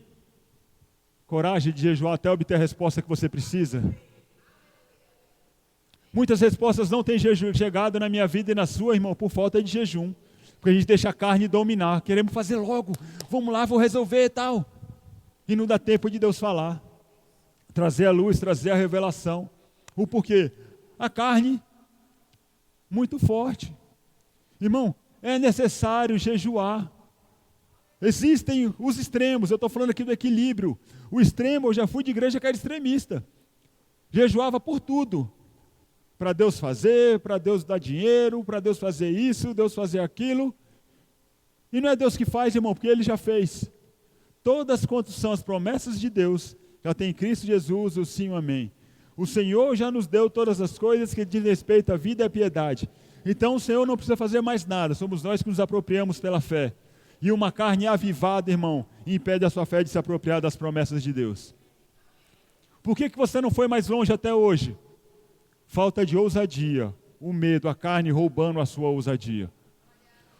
coragem de jejuar até obter a resposta que você precisa? Muitas respostas não têm chegado na minha vida e na sua, irmão, por falta de jejum. Porque a gente deixa a carne dominar, queremos fazer logo, vamos lá, vou resolver e tal. E não dá tempo de Deus falar, trazer a luz, trazer a revelação. O porquê? A carne, muito forte. Irmão, é necessário jejuar. Existem os extremos, eu estou falando aqui do equilíbrio. O extremo, eu já fui de igreja que era extremista. Jejuava por tudo. Para Deus fazer, para Deus dar dinheiro, para Deus fazer isso, Deus fazer aquilo. E não é Deus que faz, irmão, porque Ele já fez. Todas quanto são as promessas de Deus, já tem em Cristo Jesus o sim e o amém. O Senhor já nos deu todas as coisas que diz respeito à vida e à piedade. Então o Senhor não precisa fazer mais nada, somos nós que nos apropriamos pela fé. E uma carne avivada, irmão, impede a sua fé de se apropriar das promessas de Deus. Por que você não foi mais longe até hoje? Falta de ousadia, o medo, a carne roubando a sua ousadia.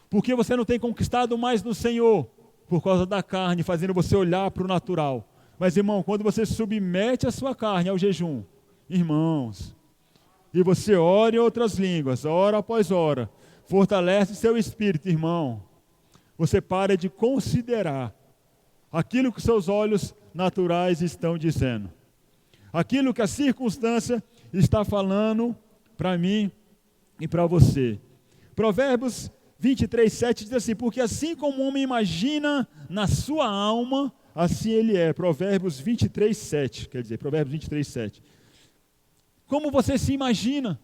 Por que você não tem conquistado mais no Senhor? Por causa da carne, fazendo você olhar para o natural. Mas, irmão, quando você submete a sua carne ao jejum, irmãos, e você ora em outras línguas, hora após hora, fortalece seu espírito, irmão, você para de considerar aquilo que seus olhos naturais estão dizendo. Aquilo que a circunstância está falando para mim e para você. Provérbios 23:7 diz assim, porque assim como o homem imagina na sua alma, assim ele é. Provérbios 23:7, quer dizer, Provérbios 23:7. Como você se imagina?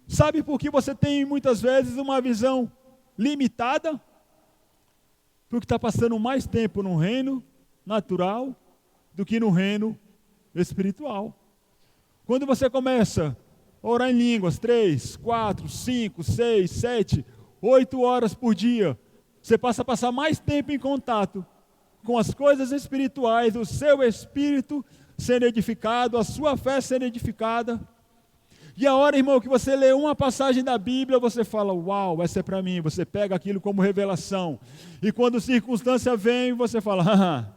Sabe por que você tem muitas vezes uma visão limitada? Porque está passando mais tempo no reino natural do que no reino espiritual. Quando você começa a orar em línguas, 3, 4, 5, 6, 7, 8 horas por dia, você passa a passar mais tempo em contato com as coisas espirituais, o seu espírito sendo edificado, a sua fé sendo edificada. E a hora, irmão, que você lê uma passagem da Bíblia, você fala, uau, essa é para mim. Você pega aquilo como revelação. E quando circunstância vem, você fala,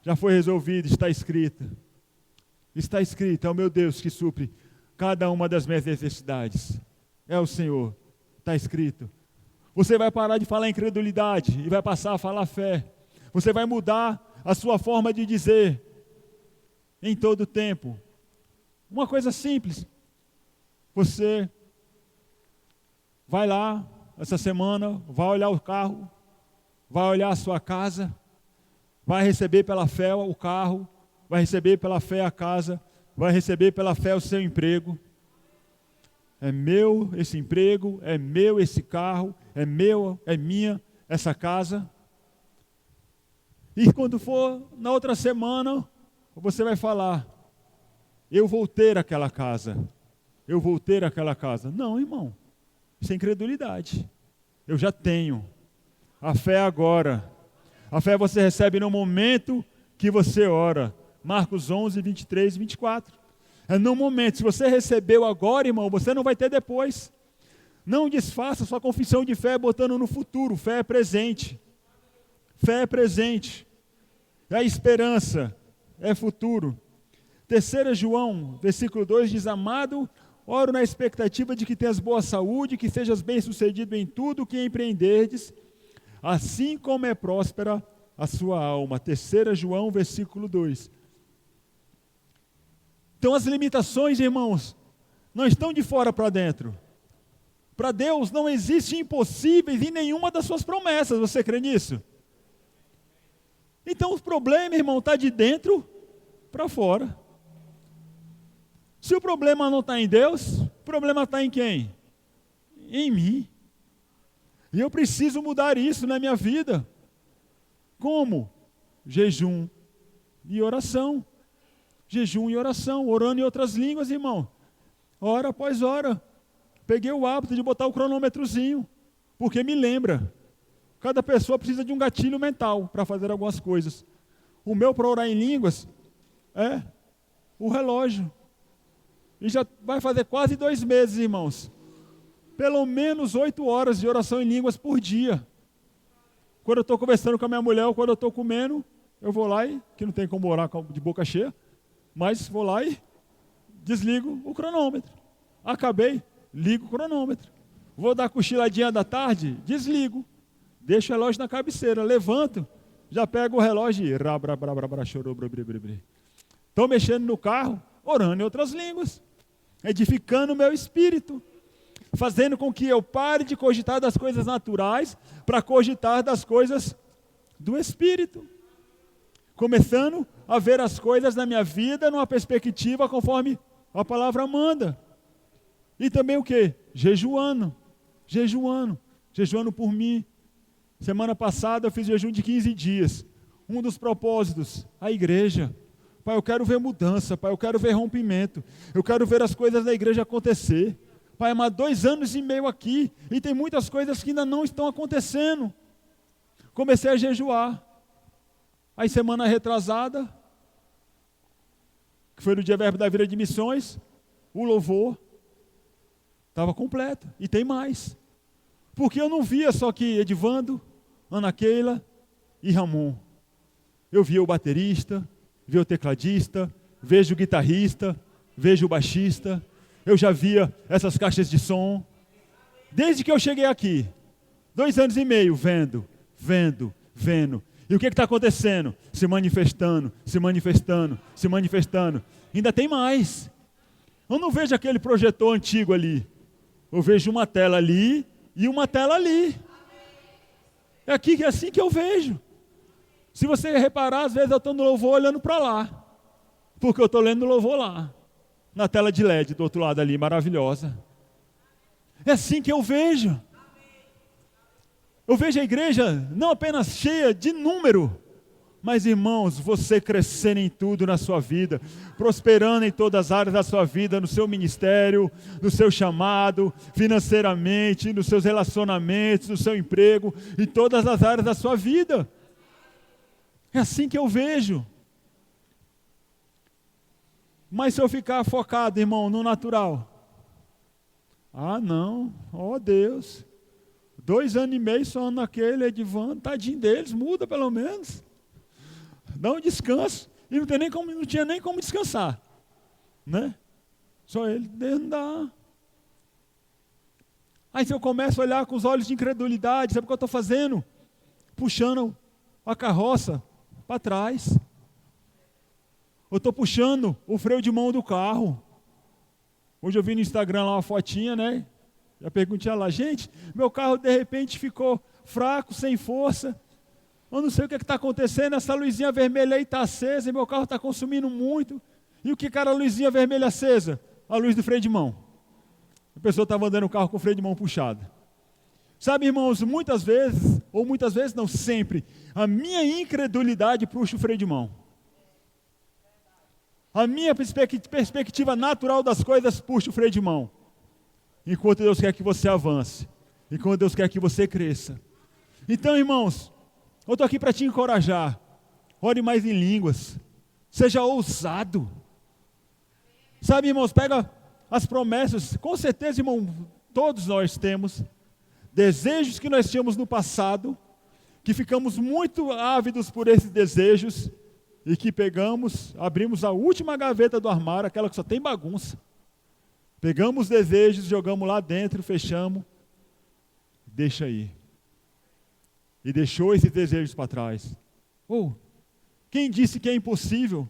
já foi resolvido, está escrito. Está escrito, é o meu Deus que supre cada uma das minhas necessidades. É o Senhor, está escrito. Você vai parar de falar incredulidade e vai passar a falar fé. Você vai mudar a sua forma de dizer em todo o tempo. Uma coisa simples. Você vai lá essa semana, vai olhar o carro, vai olhar a sua casa, vai receber pela fé o carro, vai receber pela fé a casa, vai receber pela fé o seu emprego. É meu esse emprego, é meu esse carro, é minha essa casa. E quando for na outra semana, você vai falar, eu vou ter aquela casa. Eu vou ter aquela casa. Não, irmão, isso é incredulidade. Eu já tenho. A fé é agora. A fé você recebe no momento que você ora. Marcos 11, 23 e 24. É no momento. Se você recebeu agora, irmão, você não vai ter depois. Não desfaça sua confissão de fé botando no futuro. Fé é presente. Fé é presente. É esperança. É futuro. 3 João, versículo 2 diz: amado, oro na expectativa de que tenhas boa saúde, que sejas bem-sucedido em tudo o que empreenderdes, assim como é próspera a sua alma. 3 João, versículo 2. Então as limitações, irmãos, não estão de fora para dentro. Para Deus não existe impossíveis em nenhuma das suas promessas. Você crê nisso? Então o problema, irmão, está de dentro para fora. Se o problema não está em Deus, o problema está em quem? Em mim. E eu preciso mudar isso na minha vida. Como? Jejum e oração. Jejum e oração, orando em outras línguas, irmão. Hora após hora. Peguei o hábito de botar o cronômetrozinho, porque me lembra. Cada pessoa precisa de um gatilho mental para fazer algumas coisas. O meu para orar em línguas é o relógio. E já vai fazer quase 2 meses, irmãos. Pelo menos 8 horas de oração em línguas por dia. Quando eu estou conversando com a minha mulher ou quando eu estou comendo, eu vou lá e, que não tem como orar de boca cheia, mas vou lá e desligo o cronômetro. Acabei, ligo o cronômetro. Vou dar cochiladinha da tarde, desligo. Deixo o relógio na cabeceira, levanto, já pego o relógio e estou mexendo no carro, orando em outras línguas, edificando o meu espírito, fazendo com que eu pare de cogitar das coisas naturais para cogitar das coisas do espírito. Começando a ver as coisas na minha vida numa perspectiva conforme a palavra manda. E também o quê? Jejuando por mim. Semana passada eu fiz jejum de 15 dias. Um dos propósitos, a igreja. Pai, eu quero ver mudança, Pai, eu quero ver rompimento. Eu quero ver as coisas da igreja acontecer. Pai, mas 2 anos e meio aqui e tem muitas coisas que ainda não estão acontecendo. Comecei a jejuar. Aí semana retrasada, que foi no dia Verbo da Vida de Missões, o louvor estava completo. E tem mais. Porque eu não via só que Edivando, Ana Keila e Ramon. Eu via o baterista, via o tecladista, vejo o guitarrista, vejo o baixista. Eu já via essas caixas de som. Desde que eu cheguei aqui, 2 anos e meio, vendo. E o que está acontecendo? Se manifestando. Ainda tem mais. Eu não vejo aquele projetor antigo ali. Eu vejo uma tela ali e uma tela ali. É assim que eu vejo. Se você reparar, às vezes eu estou no louvor olhando para lá. Porque eu estou lendo o louvor lá. Na tela de LED do outro lado ali, maravilhosa. É assim que eu vejo. Eu vejo a igreja não apenas cheia de número, mas, irmãos, você crescendo em tudo na sua vida, prosperando em todas as áreas da sua vida, no seu ministério, no seu chamado, financeiramente, nos seus relacionamentos, no seu emprego, em todas as áreas da sua vida. É assim que eu vejo. Mas se eu ficar focado, irmão, no natural, não, Deus, 2 anos e meio só naquele Edivando, tadinho deles, muda pelo menos. Dá um descanso. E não tinha nem como descansar. Né? Só ele, Deus não dá. Aí se eu começo a olhar com os olhos de incredulidade, sabe o que eu estou fazendo? Puxando a carroça para trás. Eu estou puxando o freio de mão do carro. Hoje eu vi no Instagram lá uma fotinha, né? Já perguntei lá, gente, meu carro de repente ficou fraco, sem força. Eu não sei o que está acontecendo, essa luzinha vermelha aí está acesa e meu carro está consumindo muito. E o que era a luzinha vermelha acesa? A luz do freio de mão. A pessoa estava andando o carro com o freio de mão puxado. Sabe, irmãos, muitas vezes não, sempre, a minha incredulidade puxa o freio de mão. A minha perspectiva natural das coisas puxa o freio de mão. Enquanto Deus quer que você avance. Enquanto Deus quer que você cresça. Então, irmãos, eu estou aqui para te encorajar. Ore mais em línguas. Seja ousado. Sabe, irmãos, pega as promessas. Com certeza, irmão, todos nós temos desejos que nós tínhamos no passado, que ficamos muito ávidos por esses desejos, e que pegamos, abrimos a última gaveta do armário, aquela que só tem bagunça. Pegamos os desejos, jogamos lá dentro, fechamos. Deixa aí. E deixou esses desejos para trás. Quem disse que é impossível?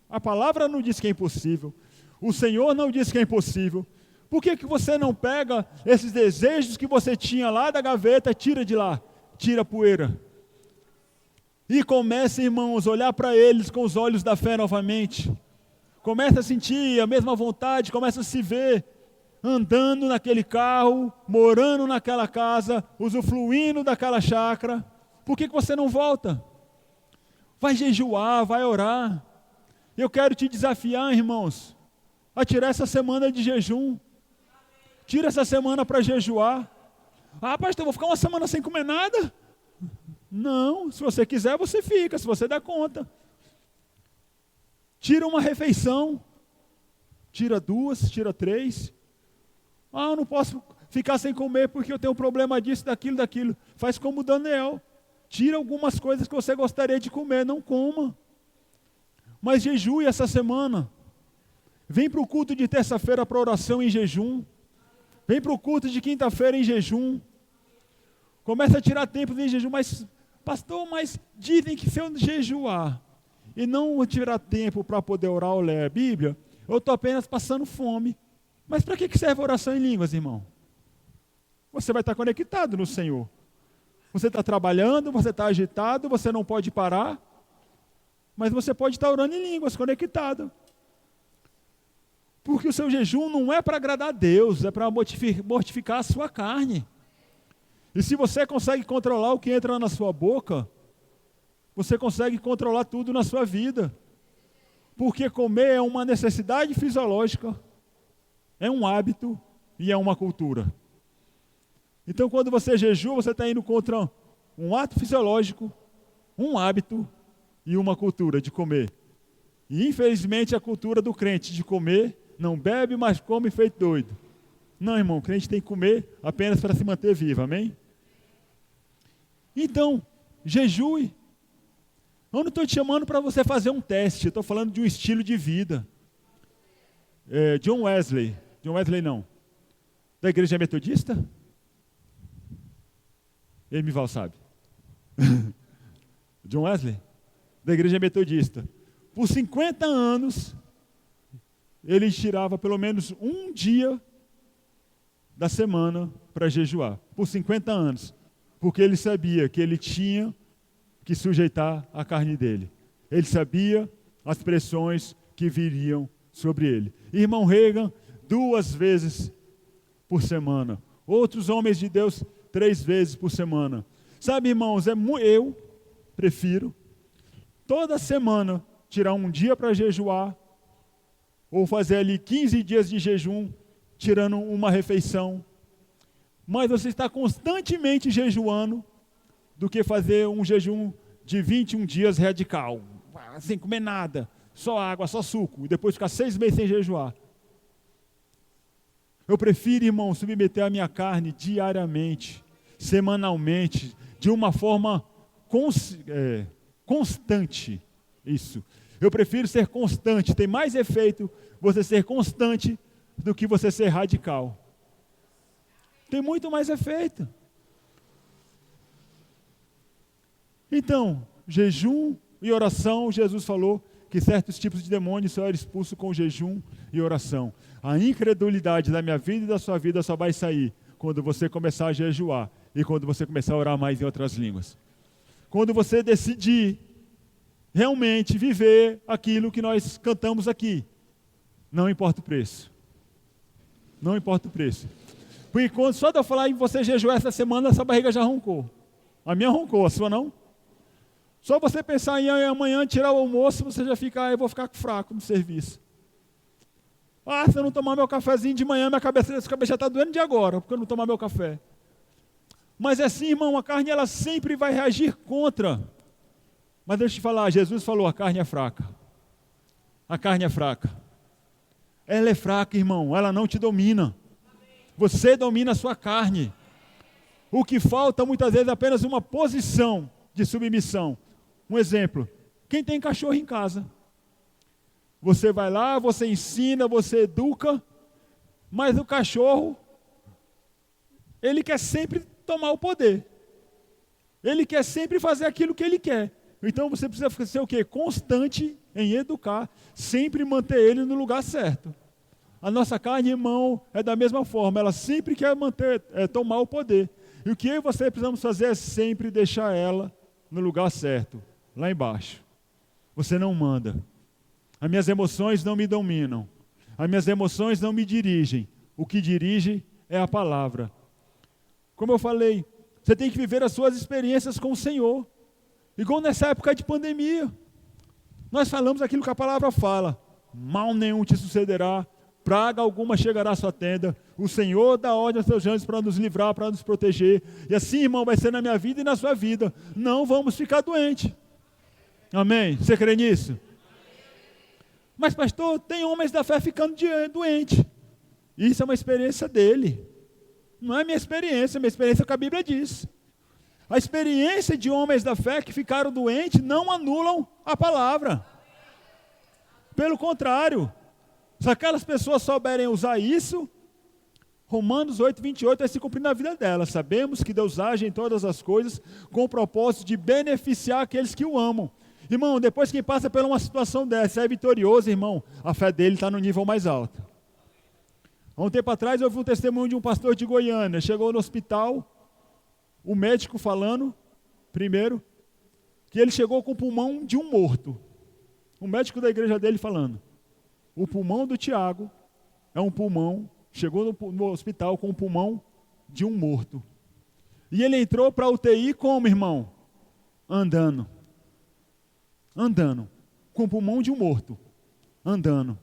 A palavra não diz que é impossível. O Senhor não disse que é impossível. Por que você não pega esses desejos que você tinha lá da gaveta, tira de lá, tira a poeira? E começa, irmãos, a olhar para eles com os olhos da fé novamente. Começa a sentir a mesma vontade, começa a se ver andando naquele carro, morando naquela casa, usufruindo daquela chácara. Por que você não volta? Vai jejuar, vai orar. Eu quero te desafiar, irmãos, a tirar essa semana de jejum. Tira essa semana para jejuar. Pastor, eu vou ficar uma semana sem comer nada? Não, se você quiser, você fica, se você der conta. Tira uma refeição. Tira 2, tira 3. Eu não posso ficar sem comer porque eu tenho um problema disso, daquilo. Faz como o Daniel. Tira algumas coisas que você gostaria de comer, não coma. Mas jejue essa semana. Vem para o culto de terça-feira para oração em jejum. Vem para o culto de quinta-feira em jejum. Começa a tirar tempo em jejum. Mas, pastor, dizem que se eu jejuar e não tirar tempo para poder orar ou ler a Bíblia, eu estou apenas passando fome. Mas para que serve a oração em línguas, irmão? Você vai estar conectado no Senhor. Você está trabalhando, você está agitado, você não pode parar, mas você pode estar orando em línguas, conectado. Porque o seu jejum não é para agradar a Deus, é para mortificar a sua carne. E se você consegue controlar o que entra na sua boca, você consegue controlar tudo na sua vida. Porque comer é uma necessidade fisiológica, é um hábito e é uma cultura. Então, quando você jejua, você está indo contra um ato fisiológico, um hábito e uma cultura de comer. E, infelizmente, a cultura do crente de comer, não bebe, mas come feito doido. Não, irmão, o crente tem que comer apenas para se manter vivo, amém? Então, jejue. Eu não estou te chamando para você fazer um teste, eu estou falando de um estilo de vida. John Wesley não, da Igreja Metodista? Emival sabe. John Wesley, da Igreja Metodista. Por 50 anos, ele tirava pelo menos um dia da semana para jejuar. Por 50 anos. Porque ele sabia que ele tinha que sujeitar a carne dele. Ele sabia as pressões que viriam sobre ele. Irmão Reagan, 2 vezes por semana. Outros homens de Deus, 3 vezes por semana. Sabe, irmãos, eu prefiro toda semana tirar um dia para jejuar, ou fazer ali 15 dias de jejum, tirando uma refeição. Mas você está constantemente jejuando, do que fazer um jejum de 21 dias radical, sem comer nada, só água, só suco, e depois ficar 6 meses sem jejuar. Eu prefiro, irmão, submeter a minha carne diariamente, semanalmente, de uma forma constante. Isso. Eu prefiro ser constante. Tem mais efeito você ser constante do que você ser radical. Tem muito mais efeito. Então, jejum e oração, Jesus falou que certos tipos de demônios só eram expulsos com jejum e oração. A incredulidade da minha vida e da sua vida só vai sair quando você começar a jejuar e quando você começar a orar mais em outras línguas. Quando você decidir realmente viver aquilo que nós cantamos aqui, não importa o preço. Não importa o preço. Por enquanto, só de eu falar em você jejuar essa semana, essa barriga já roncou. A minha roncou, a sua não? Só você pensar em amanhã tirar o almoço, você já fica, eu vou ficar fraco no serviço. Se eu não tomar meu cafezinho de manhã, minha cabeça já está doendo de agora, porque eu não tomar meu café. Mas é assim, irmão, a carne ela sempre vai reagir contra. Mas deixa eu te falar, Jesus falou, a carne é fraca. A carne é fraca. Ela é fraca, irmão, ela não te domina. Você domina a sua carne. O que falta muitas vezes é apenas uma posição de submissão. Um exemplo, Quem tem cachorro em casa? Você vai lá, você ensina, você educa, mas o cachorro, ele quer sempre tomar o poder. Ele quer sempre fazer aquilo que ele quer. Então você precisa ser o quê? Constante em educar, sempre manter ele no lugar certo. A nossa carne, irmão, é da mesma forma, ela sempre quer tomar o poder. E o que eu e você precisamos fazer é sempre deixar ela no lugar certo, lá embaixo. Você não manda. As minhas emoções não me dominam. As minhas emoções não me dirigem. O que dirige é a palavra. Como eu falei, você tem que viver as suas experiências com o Senhor. Igual nessa época de pandemia. Nós falamos aquilo que a palavra fala. Mal nenhum te sucederá. Praga alguma chegará à sua tenda. O Senhor dá ordem aos seus anjos para nos livrar, para nos proteger. E assim, irmão, vai ser na minha vida e na sua vida. Não vamos ficar doentes. Amém? Você crê nisso? Mas, pastor, tem homens da fé ficando doentes. Isso é uma experiência dele. Não é minha experiência é o que a Bíblia diz. A experiência de homens da fé que ficaram doentes não anulam a palavra. Pelo contrário, se aquelas pessoas souberem usar isso, Romanos 8, 28 vai se cumprir na vida delas. Sabemos que Deus age em todas as coisas com o propósito de beneficiar aqueles que o amam. Irmão, depois que passa por uma situação dessa, é vitorioso, irmão, a fé dele está no nível mais alto. Há um tempo atrás eu vi um testemunho de um pastor de Goiânia. Chegou no hospital, o médico falando, primeiro, que ele chegou com o pulmão de um morto. O médico da igreja dele falando, o pulmão do Tiago é um pulmão, chegou no hospital com o pulmão de um morto. E ele entrou para a UTI como, irmão? Andando, com o pulmão de um morto, andando.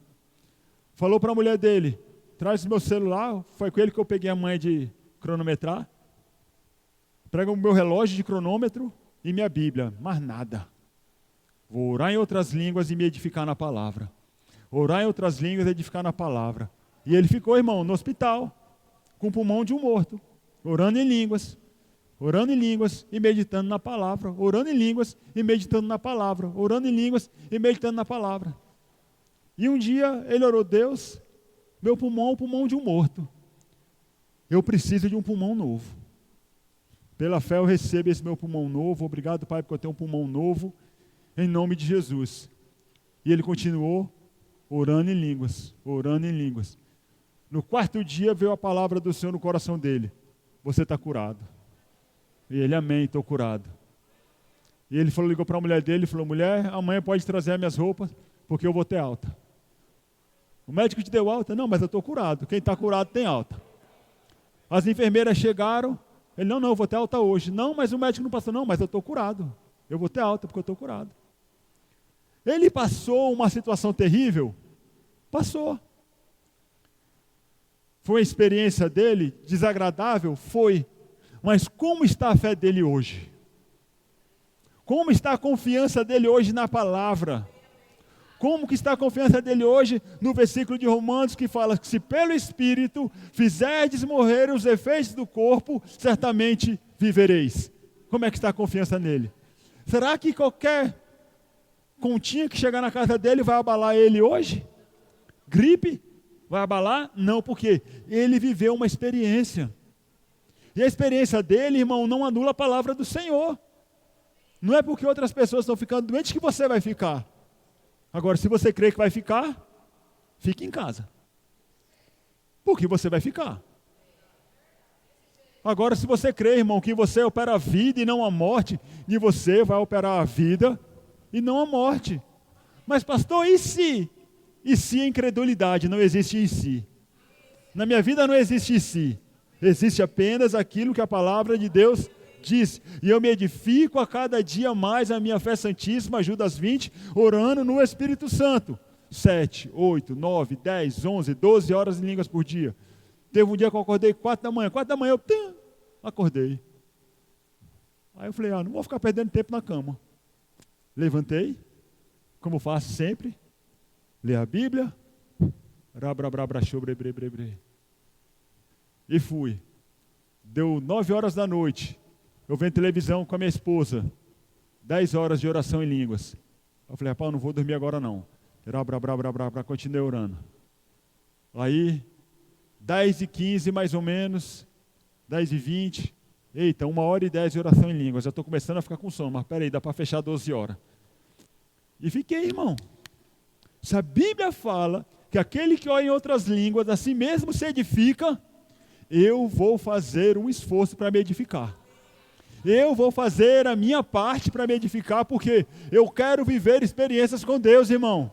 Falou para a mulher dele, traz o meu celular, foi com ele que eu peguei a manha de cronometrar, traga o meu relógio de cronômetro e minha Bíblia, mais nada. Vou orar em outras línguas e me edificar na palavra. Orar em outras línguas e edificar na palavra. E ele ficou, irmão, no hospital, com o pulmão de um morto, orando em línguas e meditando na palavra, orando em línguas e meditando na palavra, orando em línguas e meditando na palavra. E um dia ele orou, Deus, meu pulmão é o pulmão de um morto. Eu preciso de um pulmão novo. Pela fé eu recebo esse meu pulmão novo. Obrigado, Pai, porque eu tenho um pulmão novo. Em nome de Jesus. E ele continuou orando em línguas, orando em línguas. No quarto dia veio a palavra do Senhor no coração dele. Você está curado. E ele, amém, estou curado. E ele falou, ligou para a mulher dele e falou, mulher, amanhã pode trazer as minhas roupas, porque eu vou ter alta. O médico te deu alta? Não, mas eu estou curado. Quem está curado tem alta. As enfermeiras chegaram. Ele, não, eu vou ter alta hoje. Não, mas o médico não passou. Não, mas eu estou curado. Eu vou ter alta porque eu estou curado. Ele passou uma situação terrível? Passou. Foi uma experiência dele desagradável? Foi. Mas como está a fé dele hoje? Como está a confiança dele hoje na palavra? Como que está a confiança dele hoje no versículo de Romanos que fala que se pelo Espírito fizerdes morrer os efeitos do corpo, certamente vivereis. Como é que está a confiança nele? Será que qualquer continha que chegar na casa dele vai abalar ele hoje? Gripe? Vai abalar? Não, porque ele viveu uma experiência. E a experiência dele, irmão, não anula a palavra do Senhor. Não é porque outras pessoas estão ficando doentes que você vai ficar. Agora, se você crê que vai ficar, fique em casa. Porque você vai ficar. Agora, se você crê, irmão, que você opera a vida e não a morte, e você vai operar a vida e não a morte. Mas, pastor, e se? E se a incredulidade não existe em si? Na minha vida não existe em si. Existe apenas aquilo que a palavra de Deus diz. E eu me edifico a cada dia mais a minha fé santíssima, Judas 20, orando no Espírito Santo. 7, 8, 9, 10, 11, 12 horas em línguas por dia. Teve um dia que eu acordei 4 da manhã. 4 da manhã eu acordei. Aí eu falei, não vou ficar perdendo tempo na cama. Levantei, como faço sempre. Ler a Bíblia. E fui. Deu 9 horas da noite. Eu vendo televisão com a minha esposa. 10 horas de oração em línguas. Eu falei, rapaz, eu não vou dormir agora não. Continuei orando. Aí, 10h15 mais ou menos, 10h20, eita, 1h10 de oração em línguas. Já estou começando a ficar com sono, mas peraí, dá para fechar 12 horas. E fiquei, irmão. Se a Bíblia fala que aquele que ora em outras línguas, assim mesmo se edifica, eu vou fazer um esforço para me edificar. Eu vou fazer a minha parte para me edificar, porque eu quero viver experiências com Deus, irmão.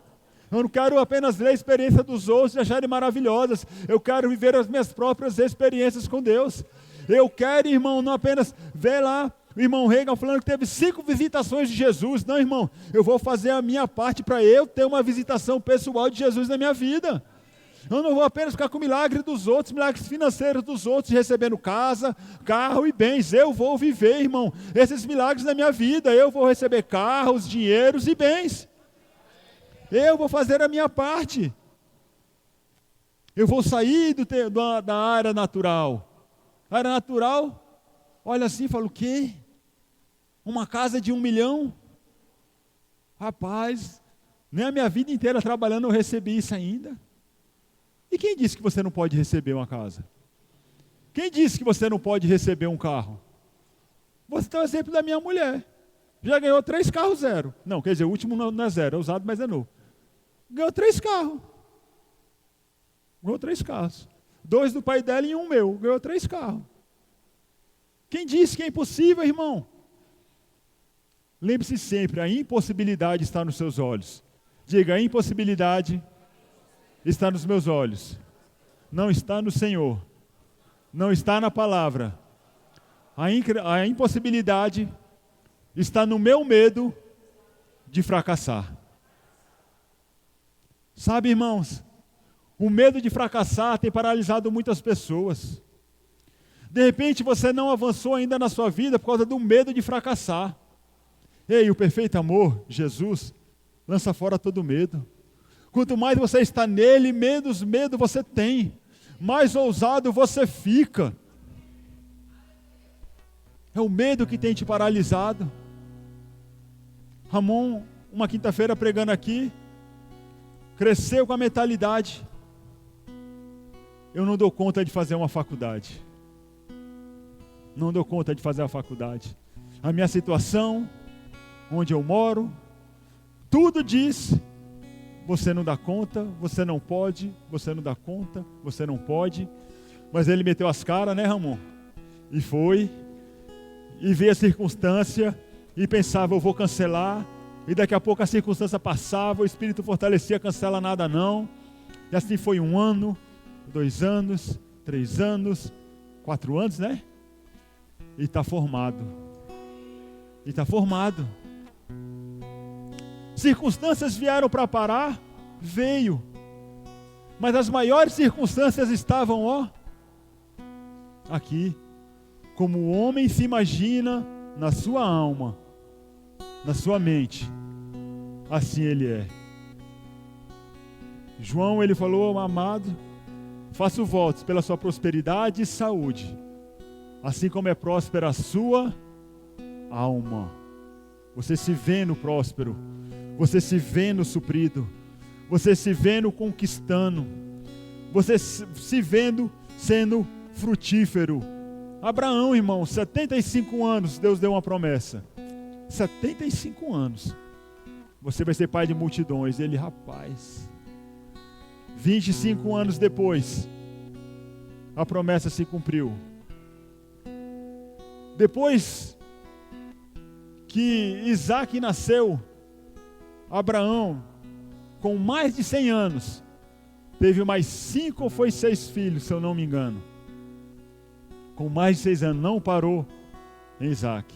Eu não quero apenas ler a experiência dos outros e acharem maravilhosas. Eu quero viver as minhas próprias experiências com Deus. Eu quero, irmão, não apenas ver lá o irmão Reagan falando que teve 5 visitações de Jesus. Não, irmão, eu vou fazer a minha parte para eu ter uma visitação pessoal de Jesus na minha vida. Eu não vou apenas ficar com milagres dos outros, milagres financeiros dos outros, recebendo casa, carro e bens. Eu vou viver, irmão, esses milagres na minha vida. Eu vou receber carros, dinheiros e bens. Eu vou fazer a minha parte. Eu vou sair da área natural. A área natural, olha assim e fala, o quê? Uma casa de 1 milhão? Rapaz, nem a minha vida inteira trabalhando eu recebi isso ainda. E quem disse que você não pode receber uma casa? Quem disse que você não pode receber um carro? Você tem o exemplo da minha mulher. Já ganhou 3 carros zero. Não, quer dizer, o último não é zero, é usado, mas é novo. Ganhou 3 carros. Ganhou 3 carros. 2 do pai dela e 1 meu. Ganhou 3 carros. Quem disse que é impossível, irmão? Lembre-se sempre, a impossibilidade está nos seus olhos. Diga, a impossibilidade está nos meus olhos. Não está no Senhor. Não está na palavra. A impossibilidade está no meu medo de fracassar. Sabe, irmãos, o medo de fracassar tem paralisado muitas pessoas. De repente você não avançou ainda na sua vida por causa do medo de fracassar. Ei, o perfeito amor, Jesus, lança fora todo medo. Quanto mais você está nele, menos medo você tem. Mais ousado você fica. É o medo que tem te paralisado. Ramon, uma quinta-feira pregando aqui, cresceu com a mentalidade: eu não dou conta de fazer uma faculdade. Não dou conta de fazer a faculdade. A minha situação, onde eu moro, tudo diz: você não dá conta, você não pode, você não dá conta, você não pode. Mas ele meteu as caras, né, Ramon? E foi, e veio a circunstância, e pensava, eu vou cancelar, e daqui a pouco a circunstância passava, o Espírito fortalecia, cancela nada não. E assim foi 1 ano, 2 anos, 3 anos, 4 anos, né? E está formado. E está formado. Circunstâncias vieram para parar? Veio. Mas as maiores circunstâncias estavam, ó, aqui. Como o homem se imagina na sua alma, na sua mente, assim ele é. João, ele falou, amado, faço votos pela sua prosperidade e saúde, assim como é próspera a sua alma. Você se vendo próspero, você se vendo suprido, você se vendo conquistando, você se vendo sendo frutífero. Abraão, irmão, 75 anos, Deus deu uma promessa. 75 anos. Você vai ser pai de multidões. Ele, rapaz, 25 anos depois, a promessa se cumpriu. Depois que Isaac nasceu, Abraão, com mais de 100 anos, teve mais 5 ou foi 6 filhos, se eu não me engano. Com mais de 6 anos, não parou em Isaac.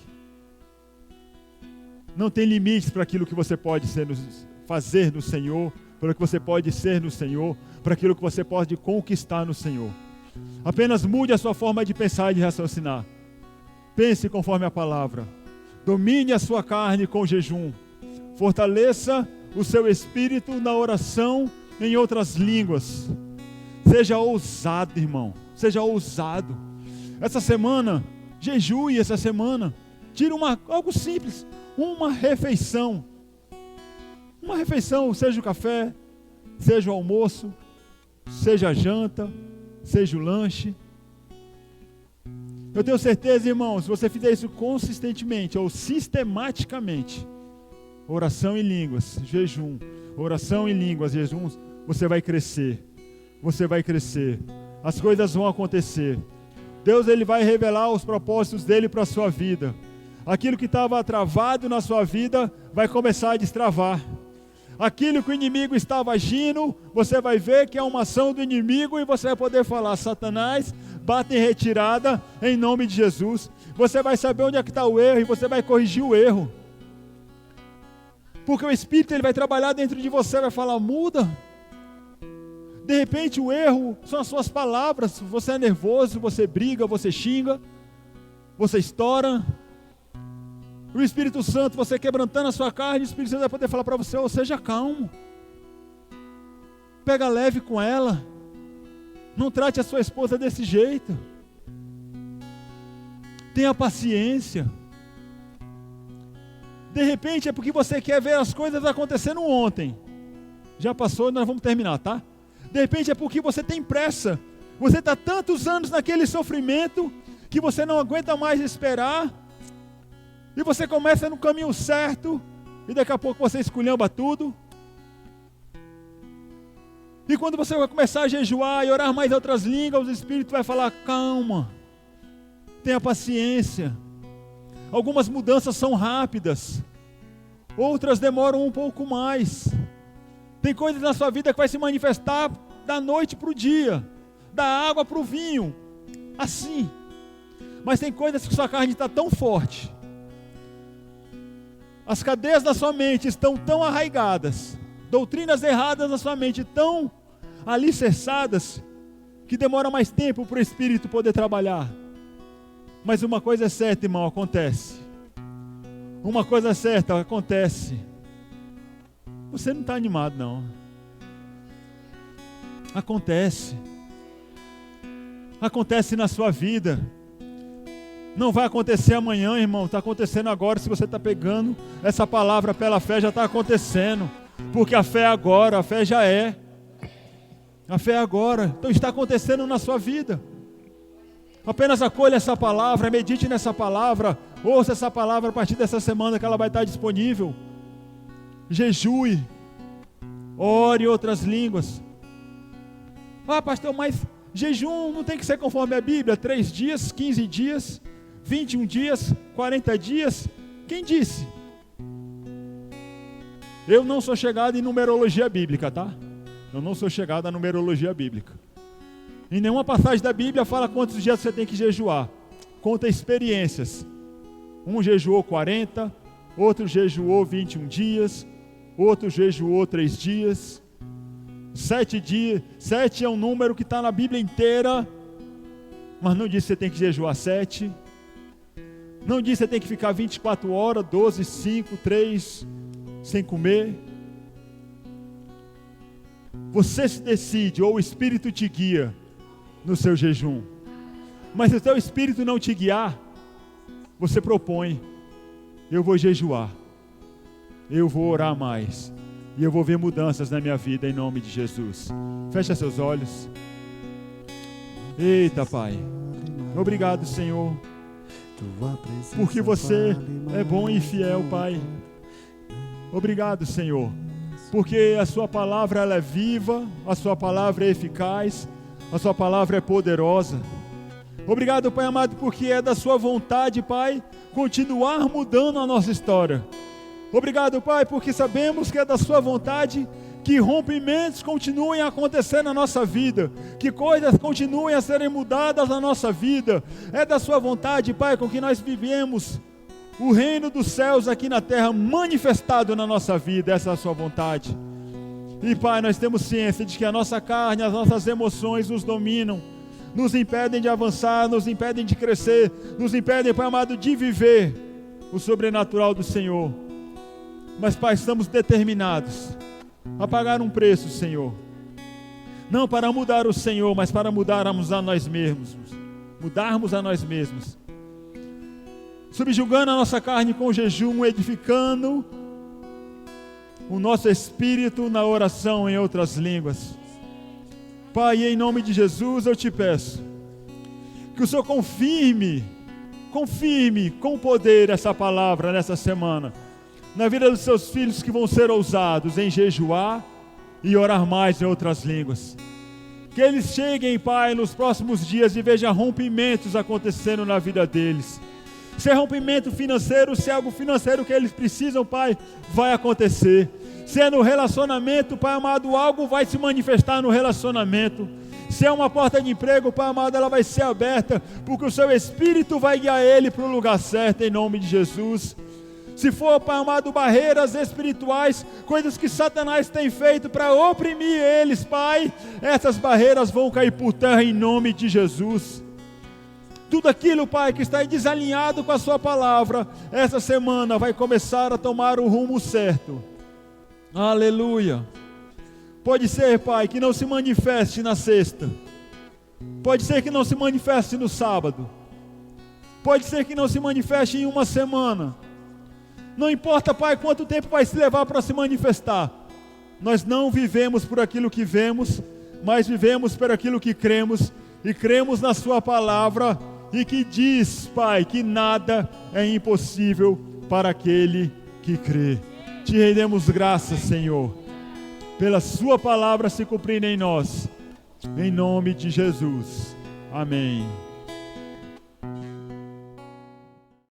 Não tem limites para aquilo que você pode fazer no Senhor, para o que você pode ser no Senhor, para aquilo que você pode conquistar no Senhor. Apenas mude a sua forma de pensar e de raciocinar. Pense conforme a palavra. Domine a sua carne com jejum. Fortaleça o seu espírito na oração em outras línguas. Seja ousado, irmão. Seja ousado. Essa semana, jejue essa semana. Tire algo simples, uma refeição. Uma refeição, seja o café, seja o almoço, seja a janta, seja o lanche. Eu tenho certeza, irmãos, se você fizer isso consistentemente ou sistematicamente, oração em línguas, jejum, oração em línguas, jejum, você vai crescer. Você vai crescer. As coisas vão acontecer. Deus, Ele vai revelar os propósitos dEle para a sua vida. Aquilo que estava travado na sua vida vai começar a destravar. Aquilo que o inimigo estava agindo, você vai ver que é uma ação do inimigo e você vai poder falar: Satanás, bate em retirada em nome de Jesus. Você vai saber onde é que está o erro e você vai corrigir o erro. Porque o Espírito, ele vai trabalhar dentro de você, vai falar: muda. De repente o erro são as suas palavras. Você é nervoso, você briga, você xinga, você estoura. O Espírito Santo, você quebrantando a sua carne, o Espírito Santo vai poder falar para você: oh, seja calmo. Pega leve com ela. Não trate a sua esposa desse jeito. Tenha paciência. De repente é porque você quer ver as coisas acontecendo ontem. Já passou, nós vamos terminar, tá? De repente é porque você tem pressa. Você está tantos anos naquele sofrimento que você não aguenta mais esperar. E você começa no caminho certo e daqui a pouco você esculhamba tudo. E quando você vai começar a jejuar e orar mais outras línguas, o Espírito vai falar: calma, tenha paciência. Algumas mudanças são rápidas, outras demoram um pouco mais. Tem coisas na sua vida que vai se manifestar da noite para o dia, da água para o vinho, assim. Mas tem coisas que sua carne está tão forte, as cadeias da sua mente estão tão arraigadas, doutrinas erradas na sua mente tão alicerçadas, que demora mais tempo para o Espírito poder trabalhar. Mas uma coisa é certa, irmão, acontece. Uma coisa é certa, acontece. Você não está animado, não. Acontece. Acontece na sua vida. Não vai acontecer amanhã, irmão. Está acontecendo agora. Se você está pegando essa palavra pela fé, já está acontecendo. Porque a fé é agora, a fé já é. A fé é agora. Então está acontecendo na sua vida. Apenas acolha essa palavra, medite nessa palavra, ouça essa palavra a partir dessa semana que ela vai estar disponível. Jejue, ore em outras línguas. Ah, pastor, mas jejum não tem que ser conforme a Bíblia? 3 dias, 15 dias, 21 dias, 40 dias? Quem disse? Eu não sou chegado em numerologia bíblica, tá? Eu não sou chegado à numerologia bíblica. Em nenhuma passagem da Bíblia fala quantos dias você tem que jejuar. Conta experiências. Um jejuou 40, outro jejuou 21 dias, outro jejuou 3 dias. 7 dias, 7 é um número que está na Bíblia inteira, mas não diz que você tem que jejuar 7. Não diz que você tem que ficar 24 horas, 12, 5, 3, sem comer. Você se decide, ou o Espírito te guia no seu jejum. Mas se o teu Espírito não te guiar, você propõe: eu vou jejuar, eu vou orar mais, e eu vou ver mudanças na minha vida em nome de Jesus. Fecha seus olhos. Eita, Pai, obrigado, Senhor, porque você é bom e fiel, Pai. Obrigado, Senhor, porque a sua palavra ela é viva, a sua palavra é eficaz, a sua palavra é poderosa. Obrigado, Pai amado, porque é da sua vontade, Pai, continuar mudando a nossa história. Obrigado, Pai, porque sabemos que é da sua vontade que rompimentos continuem a acontecer na nossa vida, que coisas continuem a serem mudadas na nossa vida. É da sua vontade, Pai, com que nós vivemos o reino dos céus aqui na terra manifestado na nossa vida. Essa é a sua vontade. E, Pai, nós temos ciência de que a nossa carne, as nossas emoções nos dominam, nos impedem de avançar, nos impedem de crescer, nos impedem, Pai amado, de viver o sobrenatural do Senhor. Mas, Pai, estamos determinados a pagar um preço, Senhor. Não para mudar o Senhor, mas para mudarmos a nós mesmos. Mudarmos a nós mesmos. Subjugando a nossa carne com jejum, edificando o nosso espírito na oração em outras línguas. Pai, em nome de Jesus eu te peço que o Senhor confirme com poder essa palavra nessa semana, na vida dos seus filhos que vão ser ousados em jejuar e orar mais em outras línguas. Que eles cheguem, Pai, nos próximos dias e vejam rompimentos acontecendo na vida deles. Se é rompimento financeiro, se é algo financeiro que eles precisam, Pai, vai acontecer. Se é no relacionamento, Pai amado, algo vai se manifestar no relacionamento. Se é uma porta de emprego, Pai amado, ela vai ser aberta, porque o seu Espírito vai guiar ele para o lugar certo, em nome de Jesus. Se for, Pai amado, barreiras espirituais, coisas que Satanás tem feito para oprimir eles, Pai, essas barreiras vão cair por terra em nome de Jesus. Tudo aquilo, Pai, que está desalinhado com a sua palavra, essa semana vai começar a tomar o rumo certo. Aleluia. Pode ser, Pai, que não se manifeste na sexta. Pode ser que não se manifeste no sábado. Pode ser que não se manifeste em uma semana. Não importa, Pai, quanto tempo vai se levar para se manifestar. Nós não vivemos por aquilo que vemos, mas vivemos por aquilo que cremos. E cremos na sua palavra, e que diz, Pai, que nada é impossível para aquele que crê. Te rendemos graças, Senhor, pela sua palavra se cumprir em nós, em nome de Jesus. Amém.